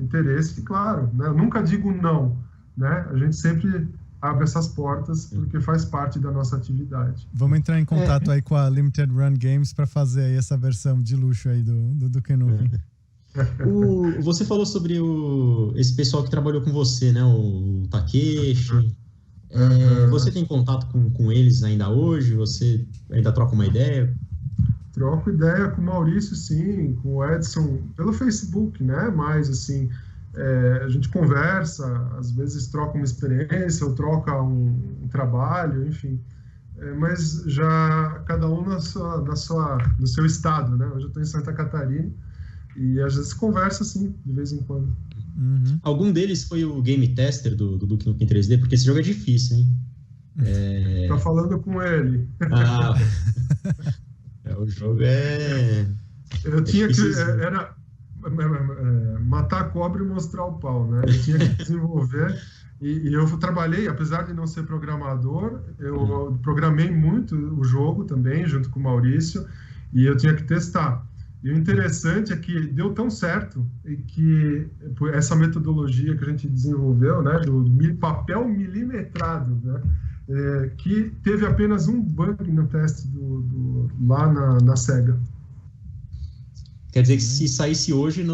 interesse, claro. Né, eu nunca digo não. Né, a gente sempre abre essas portas porque faz parte da nossa atividade. Vamos entrar em contato aí com a Limited Run Games para fazer aí essa versão de luxo aí do Duke Nukem. Você falou sobre esse pessoal que trabalhou com você, né? O Takeshi. Você tem contato com eles ainda hoje? Você ainda troca uma ideia? Troco ideia com o Maurício, sim, com o Edson, pelo Facebook, né? Mas, assim, a gente conversa, às vezes troca uma experiência ou troca um trabalho, enfim. Mas já cada um no seu estado, né? Hoje eu estou em Santa Catarina e às vezes conversa, assim, de vez em quando. Algum deles foi o game tester do Duke Nukem 3D? Porque esse jogo é difícil, hein? Tá falando com ele. O jogo é... Eu tinha que... Era matar a cobra e mostrar o pau, né? Eu tinha que desenvolver... E eu trabalhei, apesar de não ser programador, eu programei muito o jogo também, junto com o Maurício, e eu tinha que testar. E o interessante é que deu tão certo e que essa metodologia que a gente desenvolveu, né, do papel milimetrado, né, que teve apenas um bug no teste lá na SEGA. Quer dizer que se saísse hoje,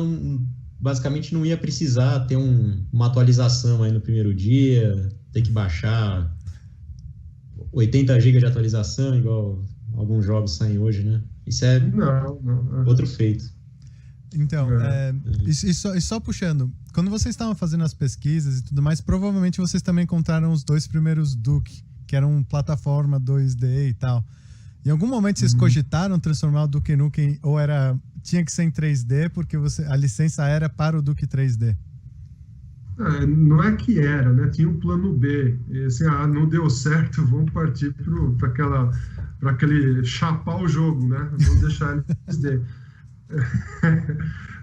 basicamente não ia precisar ter uma atualização aí no primeiro dia, ter que baixar 80 GB de atualização, igual alguns jogos saem hoje, né? Isso é outro feito. Então, e só puxando, quando vocês estavam fazendo as pesquisas e tudo mais, provavelmente vocês também encontraram os 2 primeiros Duke, que eram plataforma 2D e tal. Em algum momento vocês cogitaram transformar o Duke Nukem, ou tinha que ser em 3D, porque a licença era para o Duke 3D? Não é que era, né? Tinha um plano B. E, assim, não deu certo, vamos partir para aquele chapar o jogo, né? Vamos deixar ele 3D.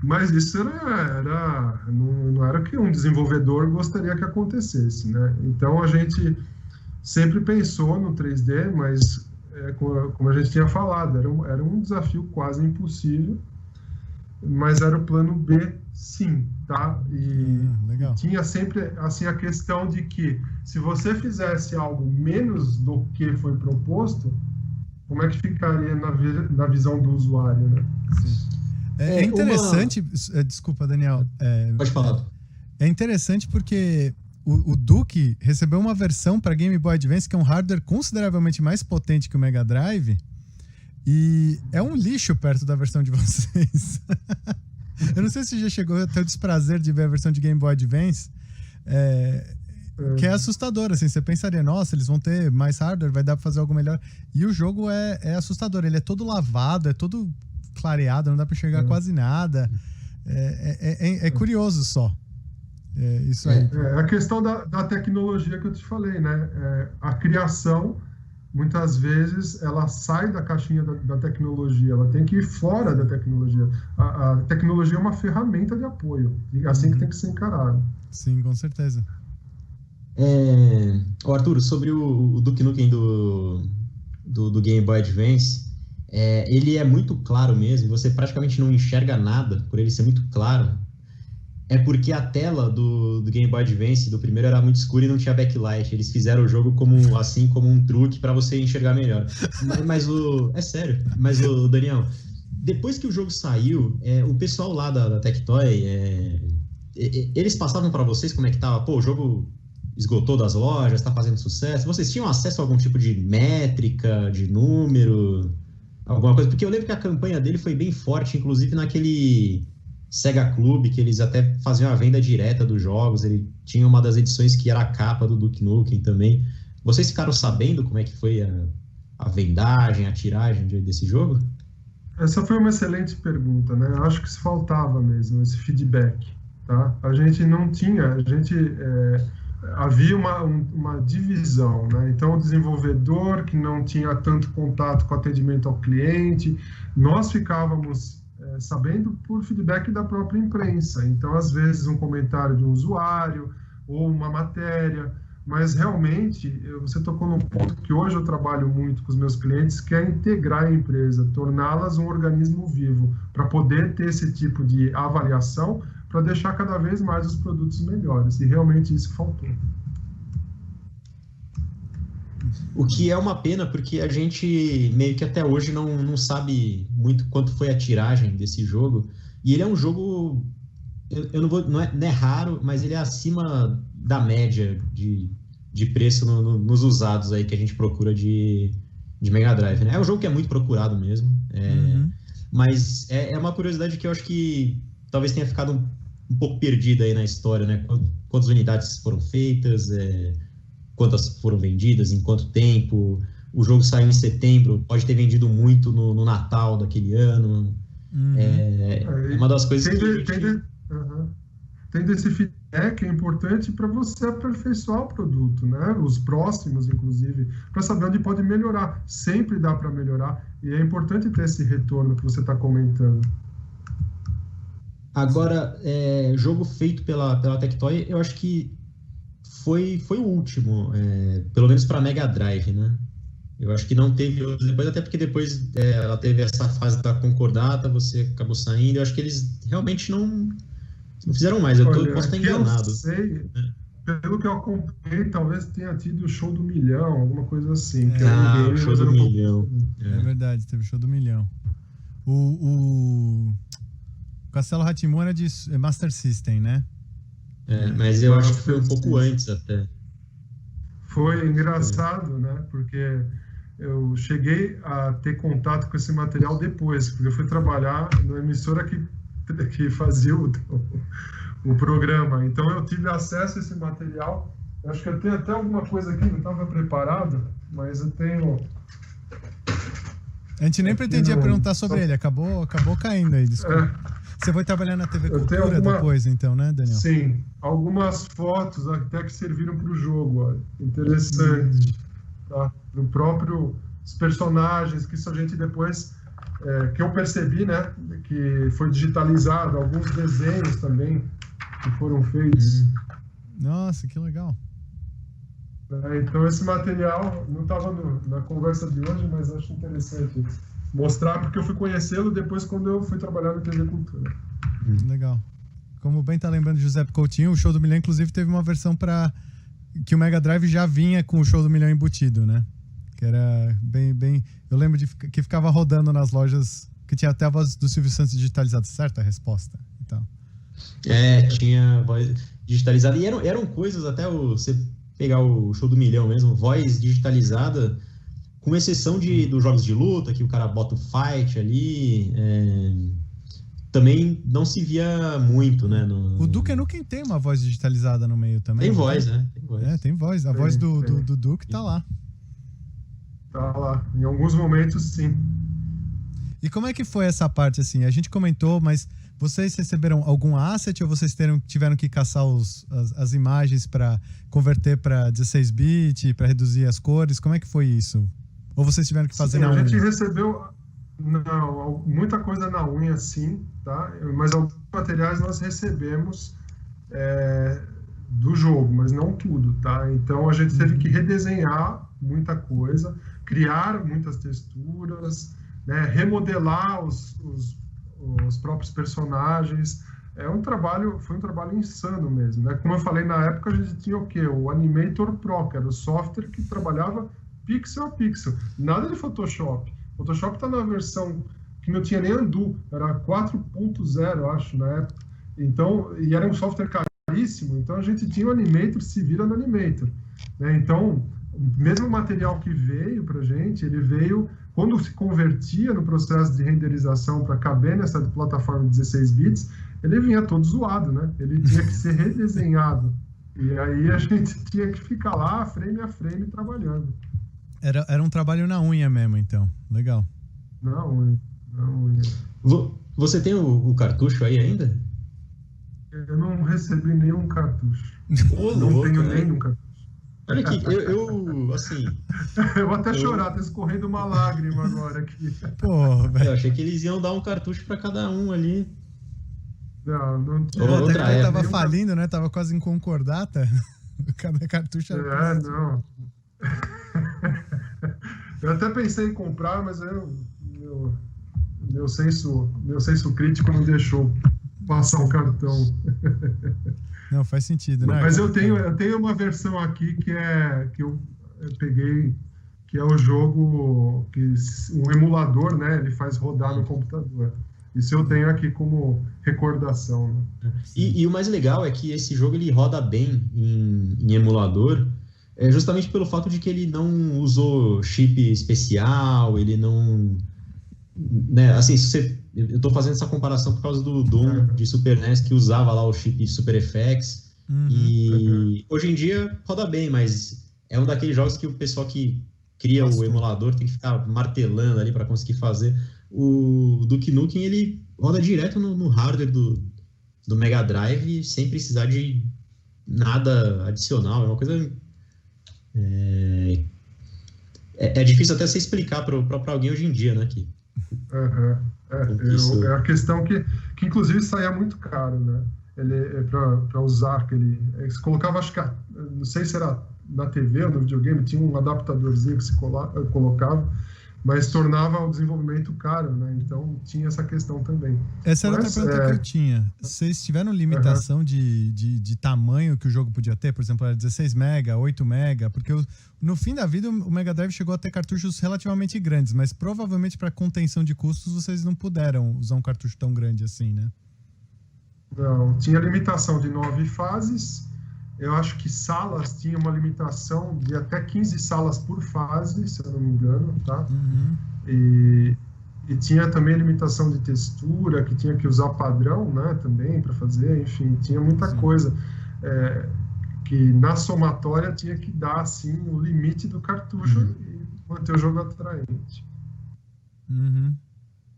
Mas isso não era o que um desenvolvedor gostaria que acontecesse, né? Então a gente sempre pensou no 3D, mas como a gente tinha falado, era um desafio quase impossível, mas era o plano B, sim, tá? E tinha sempre assim a questão de que se você fizesse algo menos do que foi proposto, como é que ficaria na visão do usuário, né? Sim. É interessante, desculpa, Daniel. Pode falar. É interessante porque o Duke recebeu uma versão para Game Boy Advance que é um hardware consideravelmente mais potente que o Mega Drive e é um lixo perto da versão de vocês. Eu não sei se já chegou a ter o desprazer de ver a versão de Game Boy Advance, que é assustador, assim, você pensaria, nossa, eles vão ter mais hardware, vai dar pra fazer algo melhor. E o jogo é assustador, ele é todo lavado, é todo clareado, não dá pra enxergar quase nada. É curioso só. Isso aí. A questão da tecnologia que eu te falei, né? A criação, muitas vezes, ela sai da caixinha da tecnologia, ela tem que ir fora da tecnologia. A tecnologia é uma ferramenta de apoio, e assim que tem que ser encarado. Sim, com certeza. Arthur, sobre o Duke Nukem do Game Boy Advance, ele é muito claro mesmo, você praticamente não enxerga nada por ele ser muito claro. É porque a tela do Game Boy Advance, do primeiro, era muito escura e não tinha backlight. Eles fizeram o jogo como um truque para você enxergar melhor. É sério. Mas, Daniel, depois que o jogo saiu, o pessoal lá da Tectoy, eles passavam para vocês como é que tava? Pô, o jogo esgotou das lojas, tá fazendo sucesso. Vocês tinham acesso a algum tipo de métrica, de número, alguma coisa? Porque eu lembro que a campanha dele foi bem forte, inclusive naquele Sega Club, que eles até faziam a venda direta dos jogos. Ele tinha uma das edições que era a capa do Duke Nukem também. Vocês ficaram sabendo como é que foi a vendagem, a tiragem desse jogo? Essa foi uma excelente pergunta, né? Eu acho que isso faltava mesmo, esse feedback, tá? A gente não tinha, havia uma divisão, né? Então, o desenvolvedor que não tinha tanto contato com atendimento ao cliente, nós ficávamos sabendo por feedback da própria imprensa. Então, às vezes, um comentário de um usuário ou uma matéria, mas realmente, você tocou num ponto que hoje eu trabalho muito com os meus clientes, que é integrar a empresa, torná-las um organismo vivo, para poder ter esse tipo de avaliação, para deixar cada vez mais os produtos melhores. E realmente isso faltou. O que é uma pena, porque a gente meio que até hoje não sabe muito quanto foi a tiragem desse jogo. E ele é um jogo, não é raro, mas ele é acima da média de preço nos usados aí que a gente procura de Mega Drive, né? É um jogo que é muito procurado mesmo. Mas é uma curiosidade que eu acho que talvez tenha ficado um pouco perdida aí na história, né? Quantas unidades foram feitas, quantas foram vendidas, em quanto tempo. O jogo saiu em setembro, pode ter vendido muito no Natal daquele ano. É uma das coisas Tendo esse feedback é importante para você aperfeiçoar o produto, né? Os próximos, inclusive, para saber onde pode melhorar. Sempre dá para melhorar e é importante ter esse retorno que você está comentando. Agora, jogo feito pela Tectoy, eu acho que foi o último, pelo menos para Mega Drive, né? Eu acho que não teve outros depois, até porque depois ela teve essa fase da concordata, você acabou saindo. Eu acho que eles realmente não fizeram mais. Posso estar enganado. Eu sei, pelo que eu acompanhei, talvez tenha tido o Show do Milhão, alguma coisa assim. O Show do Milhão. É verdade, teve o Show do Milhão. O Castelo Rá-Tim-Bum era de Master System, né? Mas eu acho que foi um pouco antes até. Foi engraçado, né? Porque eu cheguei a ter contato com esse material depois, porque eu fui trabalhar numa emissora que que fazia o programa. Então eu tive acesso a esse material. Eu acho que eu tenho até alguma coisa aqui, não estava preparado, mas eu tenho... A gente nem pretendia perguntar sobre ele, acabou caindo aí, desculpa. Você vai trabalhar na TV Cultura depois, então, né, Daniel? Sim, algumas fotos até que serviram para o jogo, olha. Interessante. Tá? Do próprio os personagens, que isso a gente depois, que eu percebi, né, que foi digitalizado, alguns desenhos também que foram feitos. Nossa, que legal. Então esse material não estava na conversa de hoje, mas acho interessante mostrar, porque eu fui conhecê-lo depois quando eu fui trabalhar na TV Cultura. Legal. Como bem tá lembrando de Giuseppe Coutinho, o Show do Milhão, inclusive, teve uma versão que o Mega Drive já vinha com o Show do Milhão embutido, né? Que era bem... Eu lembro que ficava rodando nas lojas, que tinha até a voz do Silvio Santos digitalizada, certa a resposta. Então. Tinha voz digitalizada. E eram coisas, até você pegar o Show do Milhão mesmo, voz digitalizada, com exceção dos jogos de luta, que o cara bota o fight ali, também não se via muito, né? O Duke Nukem tem uma voz digitalizada no meio também. Tem voz, né? Tem voz. Tem voz. A voz do Duke tá lá. Tá lá. Em alguns momentos, sim. E como é que foi essa parte, assim? A gente comentou, mas vocês receberam algum asset ou vocês tiveram que caçar as imagens para converter para 16-bit, para reduzir as cores? Como é que foi isso? Ou vocês tiveram que fazer na unha? A gente recebeu muita coisa na unha, sim, tá? Mas alguns materiais nós recebemos do jogo, mas não tudo, tá? Então a gente teve que redesenhar muita coisa, criar muitas texturas, né? Remodelar os próprios personagens. Foi um trabalho insano mesmo, né? Como eu falei, na época a gente tinha o quê? O Animator Pro, que era o software que trabalhava pixel a pixel, nada de Photoshop. Photoshop está na versão que não tinha nem undo, era 4.0, acho, na época. Então, e era um software caríssimo, então a gente tinha o Animator, se vira no Animator, né? Então, o mesmo material que veio pra gente, ele veio, quando se convertia no processo de renderização para caber nessa plataforma de 16 bits, ele vinha todo zoado, né? Ele tinha que ser redesenhado. E aí a gente tinha que ficar lá, frame a frame, trabalhando. Era um trabalho na unha mesmo, então. Legal. Na unha. Você tem o cartucho aí ainda? Eu não recebi nenhum cartucho. Não tenho nenhum cartucho. Olha aqui, eu assim... Eu vou até chorar, tá escorrendo uma lágrima agora aqui. Pô, velho. Eu achei que eles iam dar um cartucho para cada um ali. Não tinha. Até que ele tava falindo, né? Tava quase em concordata. Cada cartucho era... não. Eu até pensei em comprar, mas meu senso crítico não deixou passar o cartão. Não, faz sentido, né? Mas eu tenho uma versão aqui que eu peguei, que é o jogo, um emulador, né? Ele faz rodar no computador. Isso eu tenho aqui como recordação, né? E o mais legal é que esse jogo ele roda bem em emulador, justamente pelo fato de que ele não usou chip especial, ele não... Né, assim, eu estou fazendo essa comparação por causa do Doom de Super NES, que usava lá o chip Super FX, e hoje em dia roda bem, mas é um daqueles jogos que o pessoal que cria o emulador tem que ficar martelando ali para conseguir fazer. O Duke Nukem, ele roda direto no hardware do Mega Drive sem precisar de nada adicional, é uma coisa... É difícil até você explicar para alguém hoje em dia, né? É a questão que inclusive saía muito caro, né? Ele para usar se colocava, acho que não sei se era na TV ou no videogame, tinha um adaptadorzinho que se colocava, mas tornava o desenvolvimento caro, né? Então tinha essa questão também. Essa era outra pergunta que eu tinha. Vocês tiveram limitação de tamanho que o jogo podia ter? Por exemplo, era 16 mega, 8 mega? Porque no fim da vida o Mega Drive chegou a ter cartuchos relativamente grandes, mas provavelmente para contenção de custos vocês não puderam usar um cartucho tão grande assim, né? Não, tinha limitação de 9 fases. Eu acho que salas tinha uma limitação de até 15 salas por fase, se eu não me engano, tá? E e tinha também limitação de textura, que tinha que usar padrão, né, também para fazer, enfim, tinha muita coisa que na somatória tinha que dar, assim, o limite do cartucho e manter o jogo atraente.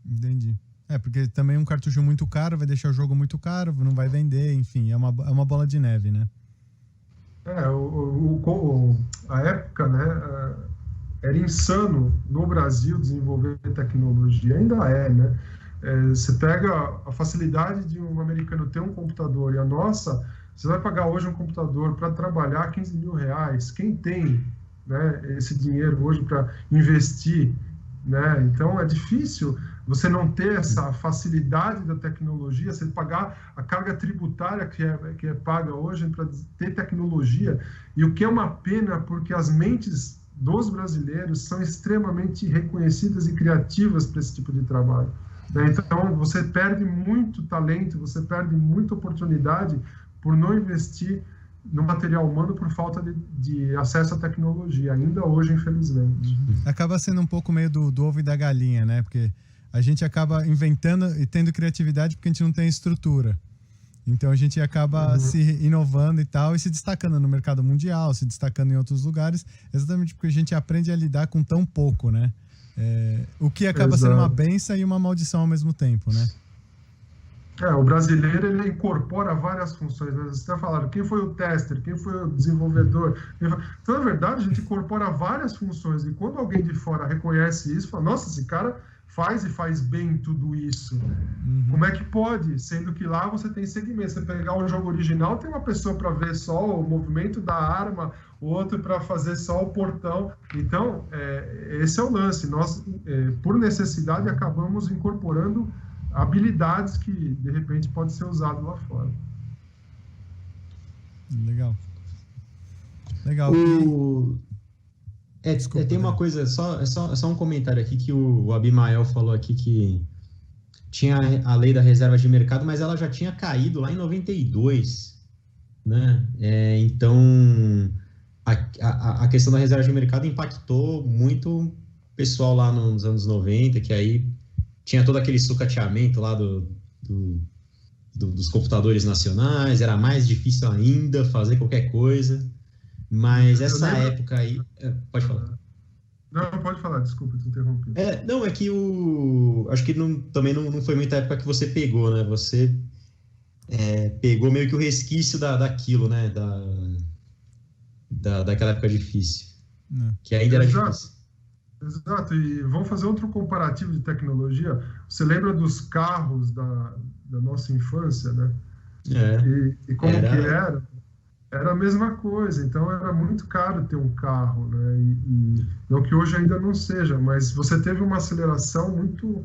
Entendi. Porque também um cartucho muito caro vai deixar o jogo muito caro, não vai vender, enfim, é uma bola de neve, né? A época, né, era insano no Brasil desenvolver tecnologia, ainda né? Você pega a facilidade de um americano ter um computador e a nossa, você vai pagar hoje um computador para trabalhar R$15 mil. Quem tem, né, esse dinheiro hoje para investir, né? Então é difícil você não ter essa facilidade da tecnologia, você pagar a carga tributária que é paga hoje para ter tecnologia, e o que é uma pena, porque as mentes dos brasileiros são extremamente reconhecidas e criativas para esse tipo de trabalho. Então, você perde muito talento, você perde muita oportunidade por não investir no material humano por falta de acesso à tecnologia, ainda hoje, infelizmente. Acaba sendo um pouco meio do ovo e da galinha, né? Porque a gente acaba inventando e tendo criatividade porque a gente não tem estrutura. Então a gente acaba se inovando e tal, e se destacando no mercado mundial, se destacando em outros lugares, exatamente porque a gente aprende a lidar com tão pouco, né? O que acaba sendo uma bênção e uma maldição ao mesmo tempo, né? O brasileiro, ele incorpora várias funções, né? Você está falando, quem foi o tester, quem foi o desenvolvedor. Então, na verdade, a gente incorpora várias funções, e quando alguém de fora reconhece isso, fala, nossa, esse cara faz bem tudo isso. Como é que pode? Sendo que lá você tem segmentos. Você pegar um jogo original, tem uma pessoa para ver só o movimento da arma, outro para fazer só o portão. Então, esse é o lance. Nós, por necessidade, acabamos incorporando habilidades que, de repente, pode ser usado lá fora. Legal. Tem uma coisa, só um comentário aqui que o Abimael falou aqui, que tinha a lei da reserva de mercado, mas ela já tinha caído lá em 92, né? Então, a questão da reserva de mercado impactou muito o pessoal lá nos anos 90, que aí tinha todo aquele sucateamento lá dos computadores nacionais, era mais difícil ainda fazer qualquer coisa. Mas essa época aí... Pode falar. Não, pode falar, desculpa te interromper. Não, é que acho que também não foi muita época que você pegou, né? Você pegou meio que o resquício daquilo, né? Daquela época difícil. Que ainda era difícil. Exato, e vamos fazer outro comparativo de tecnologia. Você lembra dos carros da nossa infância, né? E como que era? Era a mesma coisa, então era muito caro ter um carro, né? E não que hoje ainda não seja, mas você teve uma aceleração muito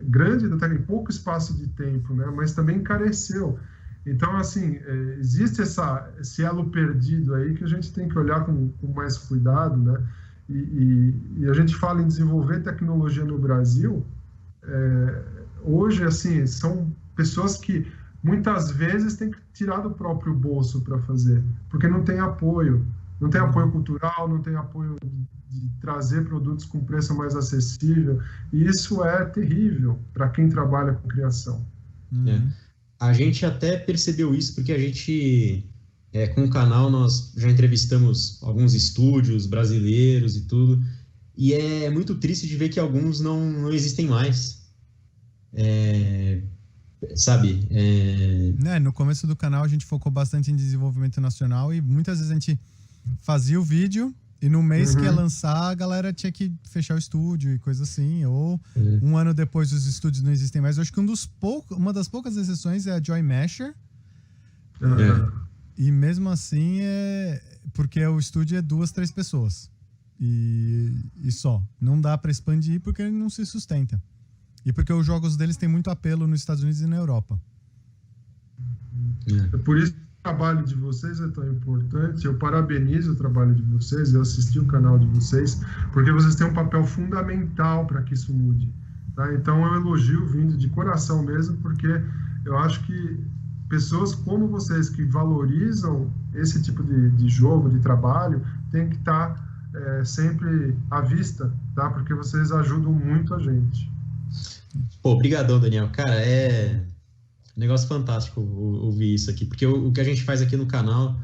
grande em pouco espaço de tempo, né? Mas também encareceu. Então, assim, existe esse elo perdido aí que a gente tem que olhar com mais cuidado, né? E a gente fala em desenvolver tecnologia no Brasil, hoje, assim, são pessoas que muitas vezes tem que tirar do próprio bolso para fazer, porque não tem apoio cultural, não tem apoio de trazer produtos com preço mais acessível, e isso é terrível para quem trabalha com criação. A gente até percebeu isso porque a gente, com o canal, nós já entrevistamos alguns estúdios brasileiros e tudo, e é muito triste de ver que alguns não existem mais. Sabe? No começo do canal a gente focou bastante em desenvolvimento nacional e muitas vezes a gente fazia o vídeo e no mês que ia lançar a galera tinha que fechar o estúdio e coisa assim, ou um ano depois os estúdios não existem mais. Eu acho que uma das poucas exceções é a Joy Masher, e mesmo assim porque o estúdio é 2, 3 pessoas e só, não dá para expandir porque ele não se sustenta. E porque os jogos deles têm muito apelo nos Estados Unidos e na Europa. É por isso que o trabalho de vocês é tão importante. Eu parabenizo o trabalho de vocês, eu assisti o canal de vocês, porque vocês têm um papel fundamental para que isso mude. Tá? Então, eu elogio vindo de coração mesmo, porque eu acho que pessoas como vocês, que valorizam esse tipo de jogo, de trabalho, tem que estar sempre à vista, tá? Porque vocês ajudam muito a gente. Pô, obrigadão, Daniel. Cara, é um negócio fantástico ouvir isso aqui, porque o que a gente faz aqui no canal,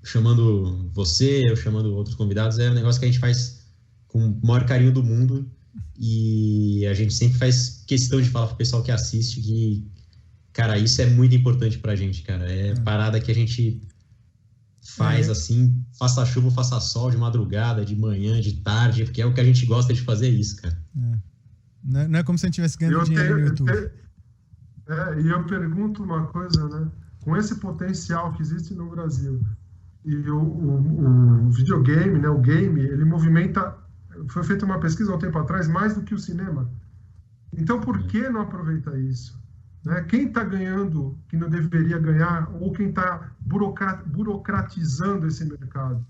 chamando você, eu chamando outros convidados, é um negócio que a gente faz com o maior carinho do mundo, e a gente sempre faz questão de falar pro pessoal que assiste que, cara, isso é muito importante pra gente, cara. É parada que a gente faz assim, faça chuva, faça sol, de madrugada, de manhã, de tarde, porque é o que a gente gosta de fazer isso, cara. Não é como se a gente estivesse ganhando dinheiro no YouTube. E eu pergunto uma coisa, né? Com esse potencial que existe no Brasil, e o videogame, né, o game, ele movimenta... Foi feita uma pesquisa há um tempo atrás, mais do que o cinema. Então, por que não aproveitar isso? Né? Quem está ganhando que não deveria ganhar, ou quem está burocratizando esse mercado?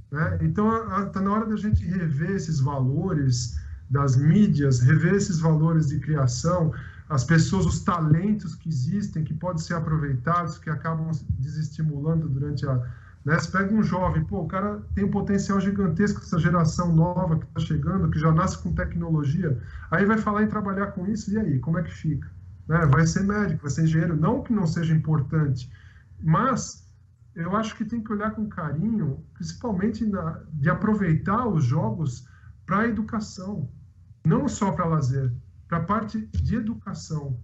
Né? Então, está na hora da gente rever esses valores das mídias, rever esses valores de criação, as pessoas, os talentos que existem, que podem ser aproveitados, que acabam desestimulando durante a... Né? Você pega um jovem, pô, o cara tem um potencial gigantesco, essa geração nova que está chegando, que já nasce com tecnologia, aí vai falar em trabalhar com isso, e aí, como é que fica? Né? Vai ser médico, vai ser engenheiro, não que não seja importante, mas eu acho que tem que olhar com carinho, principalmente de aproveitar os jogos para a educação, não só para lazer, para a parte de educação.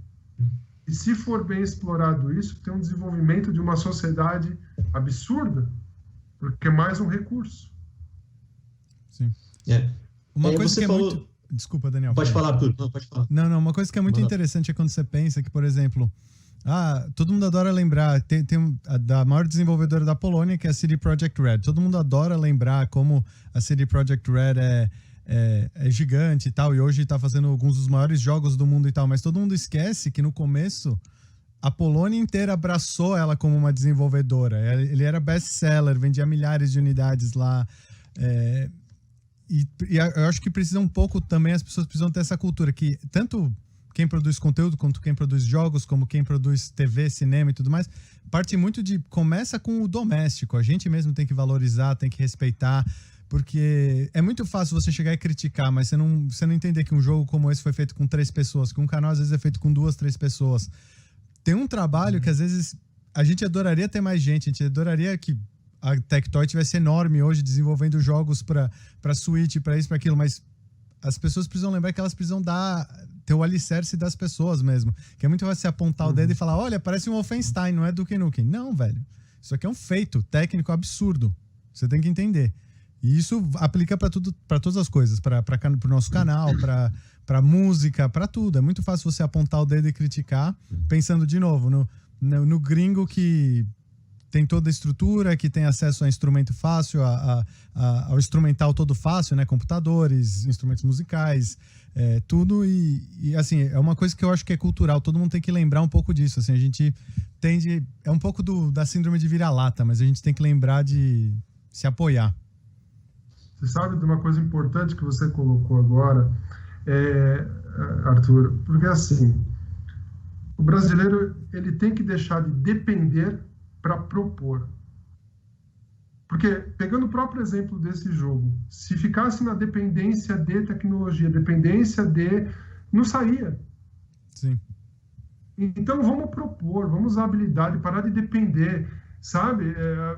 E se for bem explorado isso, tem um desenvolvimento de uma sociedade absurda, porque é mais um recurso. Sim. Uma coisa que é muito... Desculpa, Daniel. Pode falar, Arthur. Não, pode falar. Não, uma coisa que é muito interessante é quando você pensa que, por exemplo, todo mundo adora lembrar, tem da maior desenvolvedora da Polônia, que é a CD Projekt Red. Todo mundo adora lembrar como a CD Projekt Red é gigante e tal, e hoje está fazendo alguns dos maiores jogos do mundo e tal, mas todo mundo esquece que no começo a Polônia inteira abraçou ela como uma desenvolvedora. Ele era best-seller, vendia milhares de unidades lá. E eu acho que precisa um pouco também, as pessoas precisam ter essa cultura que tanto quem produz conteúdo, quanto quem produz jogos, como quem produz TV, cinema e tudo mais, parte muito começa com o doméstico. A gente mesmo tem que valorizar, tem que respeitar, porque é muito fácil você chegar e criticar, mas você não entender que um jogo como esse foi feito com 3 pessoas, que um canal às vezes é feito com 2, 3 pessoas. Tem um trabalho que às vezes a gente adoraria ter mais gente, a gente adoraria que a Tectoy tivesse enorme hoje desenvolvendo jogos para Switch, para isso, para aquilo, mas as pessoas precisam lembrar que elas precisam ter o alicerce das pessoas mesmo, que é muito fácil você apontar o dedo e falar, olha, parece um Wolfenstein, não é Duke Nukem. Não, velho, isso aqui é um feito técnico absurdo, você tem que entender. E isso aplica para tudo, para todas as coisas, para o nosso canal, para música, para tudo. É muito fácil você apontar o dedo e criticar, pensando de novo no gringo que tem toda a estrutura, que tem acesso a instrumento fácil, ao instrumental todo fácil, né? Computadores, instrumentos musicais, tudo. E assim, é uma coisa que eu acho que é cultural. Todo mundo tem que lembrar um pouco disso. Assim, a gente tende... É um pouco da síndrome de vira-lata, mas a gente tem que lembrar de se apoiar. Você sabe de uma coisa importante que você colocou agora, Arthur? Porque assim, o brasileiro ele tem que deixar de depender para propor. Porque, pegando o próprio exemplo desse jogo, se ficasse na dependência de tecnologia, não saía. Sim. Então, vamos propor, vamos usar habilidade, parar de depender, sabe?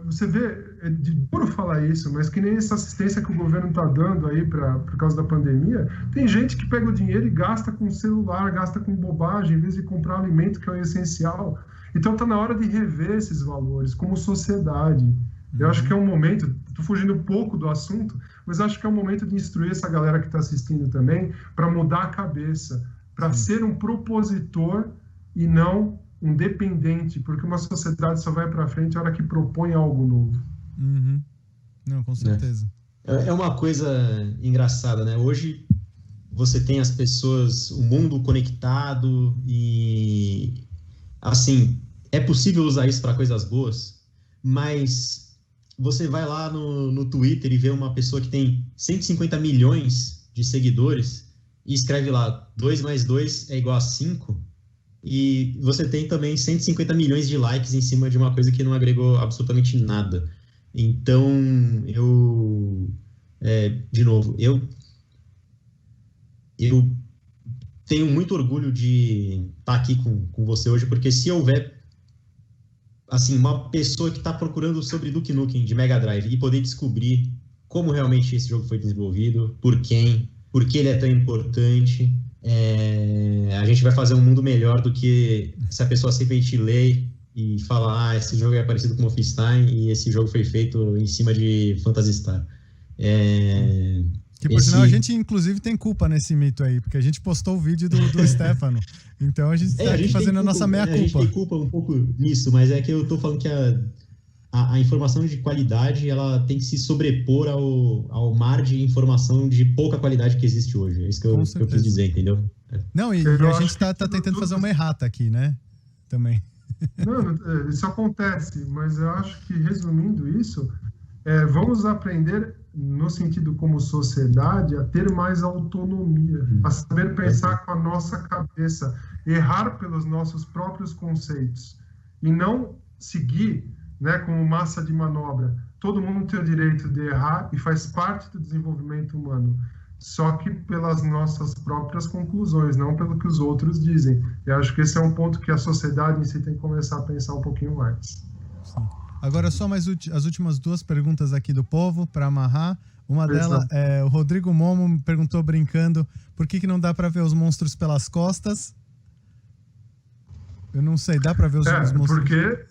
Você vê, é de duro falar isso, mas que nem essa assistência que o governo está dando aí por causa da pandemia, tem gente que pega o dinheiro e gasta com celular, gasta com bobagem, em vez de comprar alimento que é o essencial. Então está na hora de rever esses valores como sociedade. Eu acho que é um momento, estou fugindo um pouco do assunto, mas acho que é um momento de instruir essa galera que está assistindo também para mudar a cabeça, para ser um propositor e não um dependente, porque uma sociedade só vai para frente a hora que propõe algo novo. Uhum. Não, com certeza. É uma coisa engraçada, né? Hoje você tem as pessoas, o mundo conectado e... Assim, é possível usar isso para coisas boas, mas você vai lá no Twitter e vê uma pessoa que tem 150 milhões de seguidores e escreve lá 2 mais 2 é igual a 5, e você tem também 150 milhões de likes em cima de uma coisa que não agregou absolutamente nada. Então, de novo, eu tenho muito orgulho de estar aqui com você hoje, porque se houver assim, uma pessoa que está procurando sobre Duke Nukem de Mega Drive e poder descobrir como realmente esse jogo foi desenvolvido, por quem, por que ele é tão importante, a gente vai fazer um mundo melhor do que se a pessoa simplesmente lê e fala, esse jogo é parecido com Wolfenstein e esse jogo foi feito em cima de Phantasy Star. Que por sinal a gente inclusive tem culpa nesse mito aí, porque a gente postou o vídeo do Stefano. Então a gente está aqui fazendo a nossa meia-culpa. A gente tem culpa um pouco nisso, mas é que eu tô falando que a informação de qualidade ela tem que se sobrepor ao mar de informação de pouca qualidade que existe hoje. É isso que eu quis dizer, entendeu? Não, e a gente tá tentando fazer uma errata aqui, né? Também. Não, isso acontece, mas eu acho que, resumindo isso, vamos aprender, no sentido como sociedade, a ter mais autonomia, a saber pensar com a nossa cabeça, errar pelos nossos próprios conceitos e não seguir, né, como massa de manobra. Todo mundo tem o direito de errar e faz parte do desenvolvimento humano, só que pelas nossas próprias conclusões, não pelo que os outros dizem. Eu acho que esse é um ponto que a sociedade em si tem que começar a pensar um pouquinho mais. Sim. Agora só mais as últimas 2 perguntas aqui do povo para amarrar. Uma delas o Rodrigo Momo me perguntou brincando por que não dá para ver os monstros pelas costas. Eu não sei, dá para ver os monstros? Porque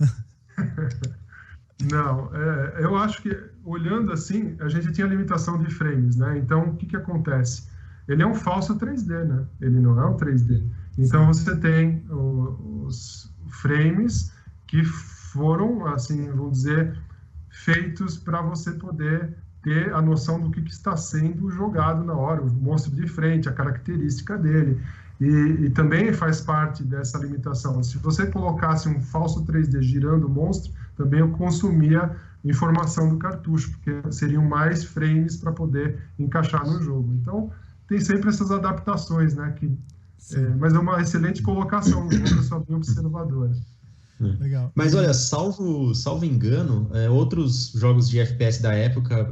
não, eu acho que olhando assim, a gente tinha limitação de frames, né? Então o que acontece? Ele é um falso 3D, né? Ele não é um 3D. Então você tem os frames que foram, assim, vamos dizer, feitos para você poder ter a noção do que está sendo jogado na hora, o monstro de frente, a característica dele. E também faz parte dessa limitação. Se você colocasse um falso 3D girando o monstro, também eu consumia informação do cartucho, porque seriam mais frames para poder encaixar no jogo. Então, tem sempre essas adaptações, né? Mas é uma excelente colocação, uma pessoa bem observadora. Legal. Mas olha, salvo engano, outros jogos de FPS da época,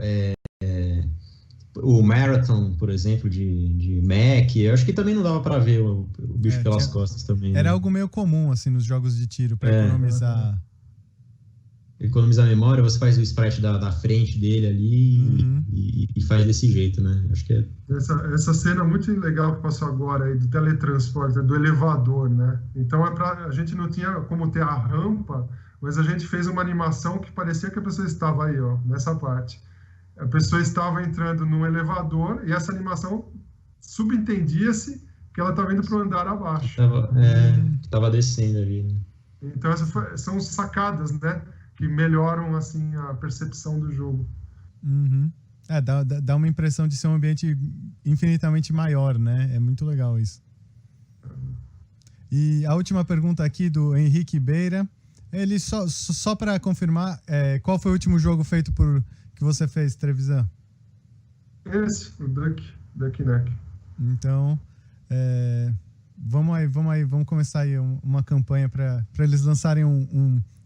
o Marathon, por exemplo, de Mac, eu acho que também não dava para ver o bicho pelas costas também. Era algo meio comum, assim, nos jogos de tiro, para economizar memória, você faz o sprite da frente dele ali e faz desse jeito, né? Acho que Essa cena muito legal que passou agora aí do teletransporte, do elevador, né? Então a gente não tinha como ter a rampa, mas a gente fez uma animação que parecia que a pessoa estava aí, ó, nessa parte. A pessoa estava entrando num elevador e essa animação subentendia-se que ela estava indo para o andar abaixo. Estava descendo ali. Né? Então são sacadas, né? Que melhoram, assim, a percepção do jogo. Dá uma impressão de ser um ambiente infinitamente maior, né? É muito legal isso. E a última pergunta aqui do Henrique Beira. Ele só para confirmar, qual foi o último jogo feito que você fez, Trevisan? Esse, o Duck Neck. Então, vamos começar aí uma campanha para eles lançarem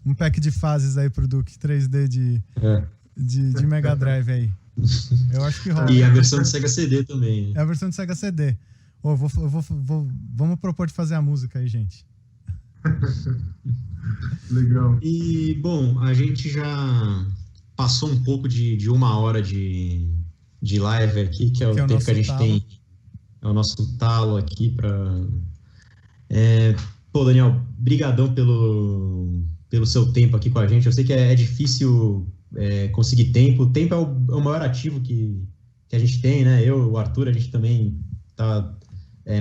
um pack de fases aí pro Duke 3D de Mega Drive aí. Eu acho que rola. E a versão de Sega CD também. É a versão de Sega CD. Vamos propor de fazer a música aí, gente. Legal. E, bom, a gente já passou um pouco de 1 hora de live aqui, que é o tempo que a gente talo. Tem. É o nosso talo aqui para... Pô, Daniel, brigadão pelo seu tempo aqui com a gente. Eu sei que é difícil conseguir tempo. O tempo é o maior ativo que a gente tem, né? O Arthur, a gente também tá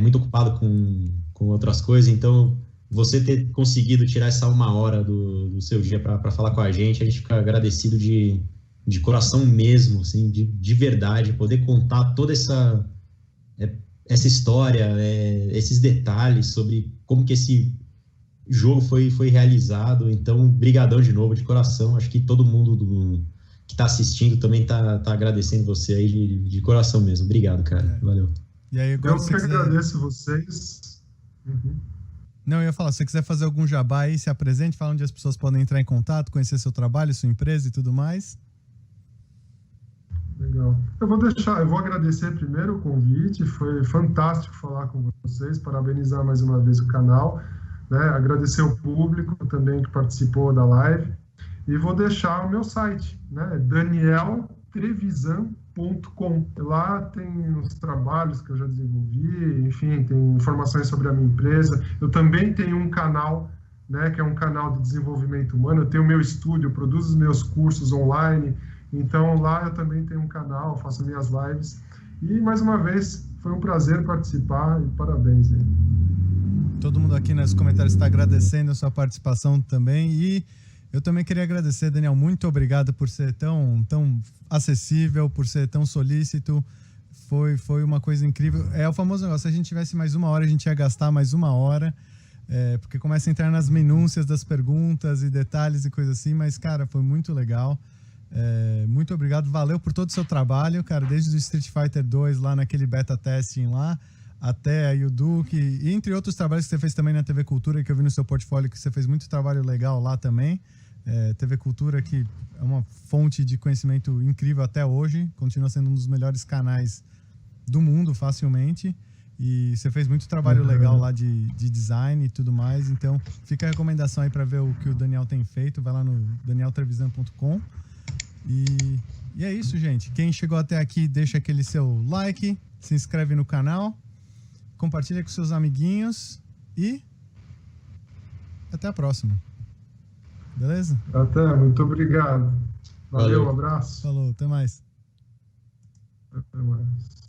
muito ocupado com outras coisas. Então, você ter conseguido tirar essa 1 hora do seu dia para falar com a gente fica agradecido de coração mesmo, assim, de verdade, poder contar toda essa história, esses detalhes sobre como que esse jogo foi realizado. Então, brigadão de novo, de coração. Acho que todo mundo que está assistindo também tá agradecendo você aí de coração mesmo. Obrigado, cara. Valeu. E aí, agora, eu que agradeço vocês. Não, eu ia falar, se você quiser fazer algum jabá aí, se apresente, fala onde as pessoas podem entrar em contato, conhecer seu trabalho, sua empresa e tudo mais. Legal. Eu vou agradecer primeiro o convite, foi fantástico falar com vocês, parabenizar mais uma vez o canal, né? Agradecer o público também que participou da live, e vou deixar o meu site, né? danieltrevisan.com. Lá tem os trabalhos que eu já desenvolvi, enfim, tem informações sobre a minha empresa. Eu também tenho um canal, né, que é um canal de desenvolvimento humano. Eu tenho o meu estúdio, eu produzo os meus cursos online. Então, lá eu também tenho um canal, faço minhas lives. E, mais uma vez, foi um prazer participar e parabéns aí. Todo mundo aqui nos comentários está agradecendo a sua participação também. E eu também queria agradecer, Daniel, muito obrigado por ser tão acessível, por ser tão solícito. Foi uma coisa incrível. É o famoso negócio, se a gente tivesse mais 1 hora, a gente ia gastar mais 1 hora, porque começa a entrar nas minúcias das perguntas e detalhes e coisas assim, mas, cara, foi muito legal. Muito obrigado, valeu por todo o seu trabalho, cara, desde o Street Fighter 2 lá naquele beta testing lá, até aí o Duke, e entre outros trabalhos que você fez também na TV Cultura, que eu vi no seu portfólio, que você fez muito trabalho legal lá também. TV Cultura, que é uma fonte de conhecimento incrível até hoje, continua sendo um dos melhores canais do mundo, facilmente, e você fez muito trabalho legal lá de design e tudo mais, então fica a recomendação aí para ver o que o Daniel tem feito, vai lá no danieltrevisan.com. E é isso, gente. Quem chegou até aqui, deixa aquele seu like, se inscreve no canal, compartilha com seus amiguinhos e até a próxima. Beleza? Até, muito obrigado. Valeu, um abraço. Falou, até mais. Até mais.